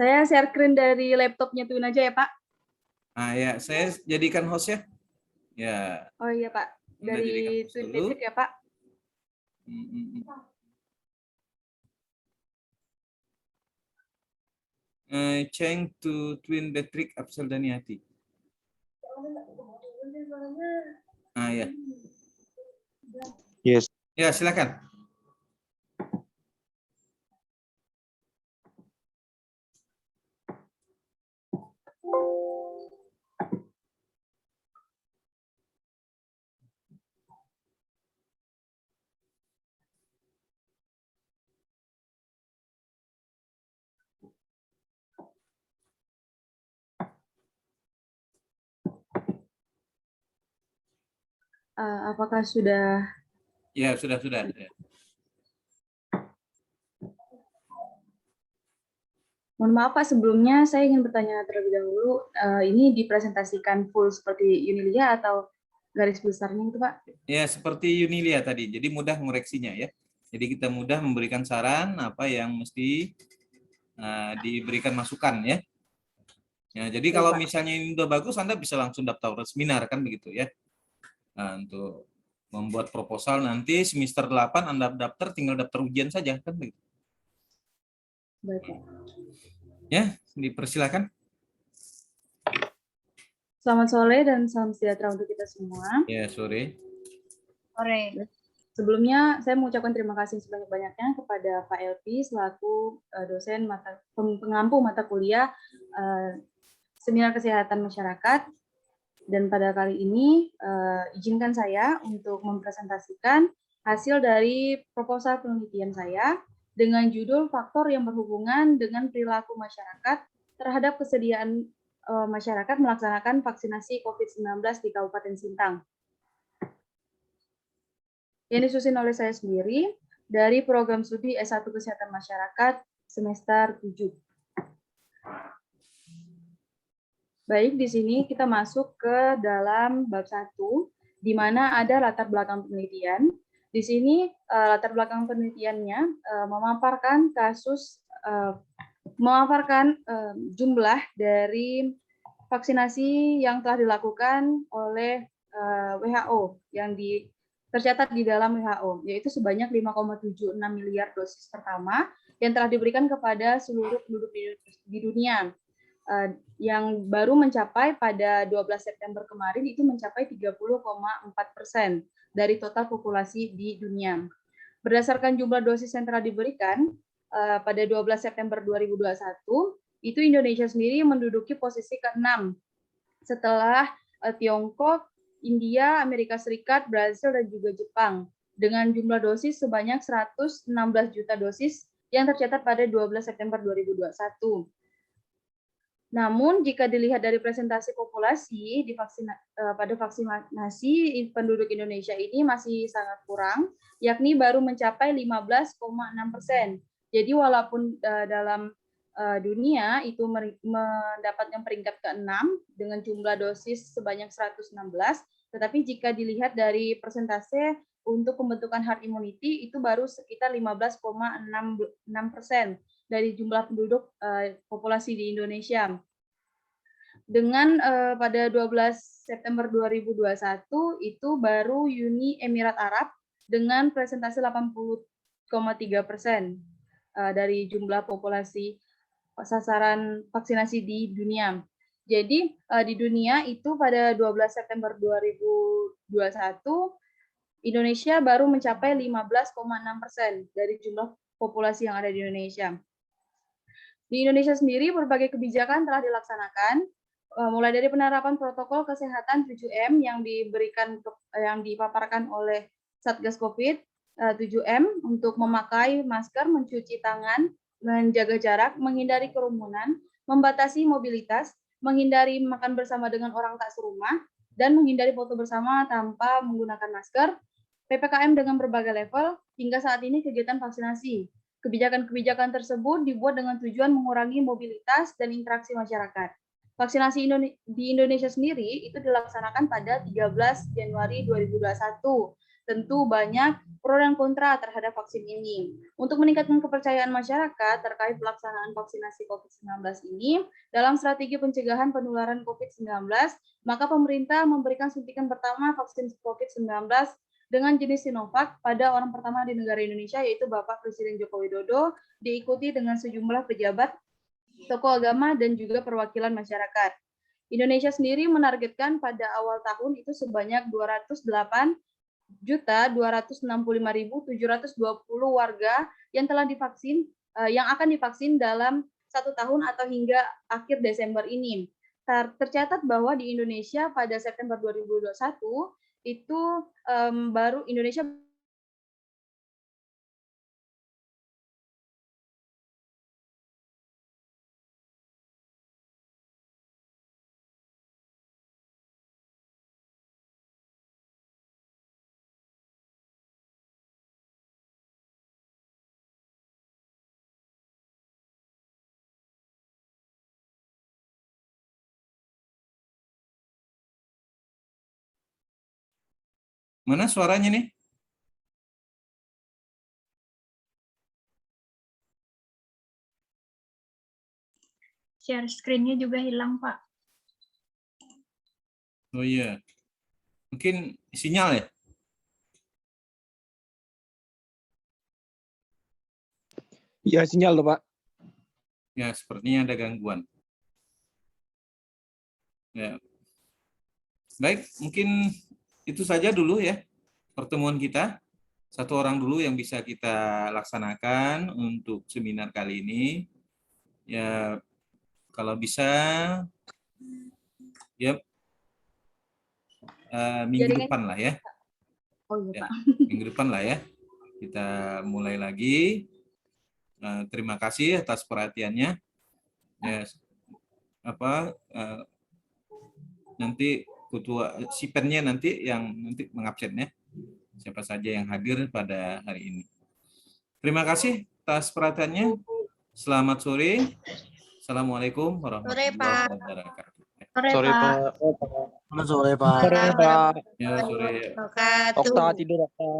Saya share screen dari laptopnya Twin aja ya Pak. Ah ya, saya jadikan host ya. Ya. Oh iya Pak, dari Twin Metric ya Pak. Change to Twin Metric Afsal Daniati. Ah ya. Yes. Ya, silakan. Apakah sudah? Ya, sudah. Ya. Mohon maaf Pak, sebelumnya saya ingin bertanya terlebih dahulu, ini dipresentasikan full seperti Yunilia atau garis besarnya itu Pak? Ya, seperti Yunilia tadi, jadi mudah mengoreksinya ya. Jadi kita mudah memberikan saran apa yang mesti diberikan masukan ya. Ya, jadi kalau misalnya ini udah bagus, Anda bisa langsung daftar seminar kan begitu ya. Nah, untuk membuat proposal nanti semester 8 Anda daftar, tinggal daftar ujian saja kan begitu. Baik, Pak. Ya, dipersilakan. Selamat sore dan salam sejahtera untuk kita semua. Ya, sore. Sore. Sebelumnya, saya mengucapkan terima kasih sebanyak-banyaknya kepada Pak Elvi selaku dosen pengampu mata kuliah Seminar Kesehatan Masyarakat. Dan pada kali ini, izinkan saya untuk mempresentasikan hasil dari proposal penelitian saya dengan judul faktor yang berhubungan dengan perilaku masyarakat terhadap kesediaan masyarakat melaksanakan vaksinasi COVID-19 di Kabupaten Sintang. Yang disusun oleh saya sendiri dari program studi S1 Kesehatan Masyarakat semester 7. Baik, di sini kita masuk ke dalam bab 1, di mana ada latar belakang penelitian. Di sini latar belakang penelitiannya memaparkan jumlah dari vaksinasi yang telah dilakukan oleh WHO yang tercatat di dalam WHO, yaitu sebanyak 5,76 miliar dosis pertama yang telah diberikan kepada seluruh penduduk di dunia. Yang baru mencapai pada 12 September kemarin itu mencapai 30,4% dari total populasi di dunia. Berdasarkan jumlah dosis yang telah diberikan pada 12 September 2021, itu Indonesia sendiri menduduki posisi ke-6 setelah Tiongkok, India, Amerika Serikat, Brasil, dan juga Jepang dengan jumlah dosis sebanyak 116 juta dosis yang tercatat pada 12 September 2021. Namun, jika dilihat dari presentasi populasi pada vaksinasi penduduk Indonesia ini masih sangat kurang, yakni baru mencapai 15,6%. Jadi, walaupun dalam dunia itu mendapatkan peringkat ke-6 dengan jumlah dosis sebanyak 116, tetapi jika dilihat dari persentase untuk pembentukan herd immunity itu baru sekitar 15,6% dari jumlah penduduk populasi di Indonesia. Dengan pada 12 September 2021 itu baru Uni Emirat Arab dengan presentasi 80,3% dari jumlah populasi sasaran vaksinasi di dunia. Jadi di dunia itu pada 12 September 2021 Indonesia baru mencapai 15,6% dari jumlah populasi yang ada di Indonesia. Di Indonesia sendiri berbagai kebijakan telah dilaksanakan, mulai dari penerapan protokol kesehatan 7M yang dipaparkan oleh Satgas Covid 7M untuk memakai masker, mencuci tangan, menjaga jarak, menghindari kerumunan, membatasi mobilitas, menghindari makan bersama dengan orang tak serumah, dan menghindari foto bersama tanpa menggunakan masker, PPKM dengan berbagai level, hingga saat ini kegiatan vaksinasi. Kebijakan-kebijakan tersebut dibuat dengan tujuan mengurangi mobilitas dan interaksi masyarakat. Vaksinasi di Indonesia sendiri itu dilaksanakan pada 13 Januari 2021. Tentu banyak pro dan kontra terhadap vaksin ini. Untuk meningkatkan kepercayaan masyarakat terkait pelaksanaan vaksinasi COVID-19 ini, dalam strategi pencegahan penularan COVID-19, maka pemerintah memberikan suntikan pertama vaksin COVID-19 dengan jenis Sinovac pada orang pertama di negara Indonesia, yaitu Bapak Presiden Joko Widodo, diikuti dengan sejumlah pejabat, tokoh agama, dan juga perwakilan masyarakat. Indonesia sendiri menargetkan pada awal tahun itu sebanyak 208.265.720 warga yang telah divaksin, yang akan divaksin dalam 1 tahun atau hingga akhir Desember ini. Tercatat bahwa di Indonesia pada September 2021 itu baru Indonesia Mana suaranya nih? Share screen-nya juga hilang, Pak. Oh iya. Mungkin sinyal ya? Iya, sinyal tuh, Pak. Ya, sepertinya ada gangguan. Ya. Baik, mungkin itu saja dulu ya pertemuan kita. Satu orang dulu yang bisa kita laksanakan untuk seminar kali ini. Ya, kalau bisa ya minggu Jaringan- depan lah ya. Oh iya, Ya, Pak. minggu depan lah ya. Kita mulai lagi. Terima kasih atas perhatiannya. Ya, nanti ketua sipennya nanti yang nanti mengabsennya siapa saja yang hadir pada hari ini. Terima kasih atas perhatiannya. Selamat sore. Assalamualaikum warahmatullahi wabarakatuh. Sore, Pak. Sore Pak. Sore, Pak. Ya, sore. Okta tidur, Okta.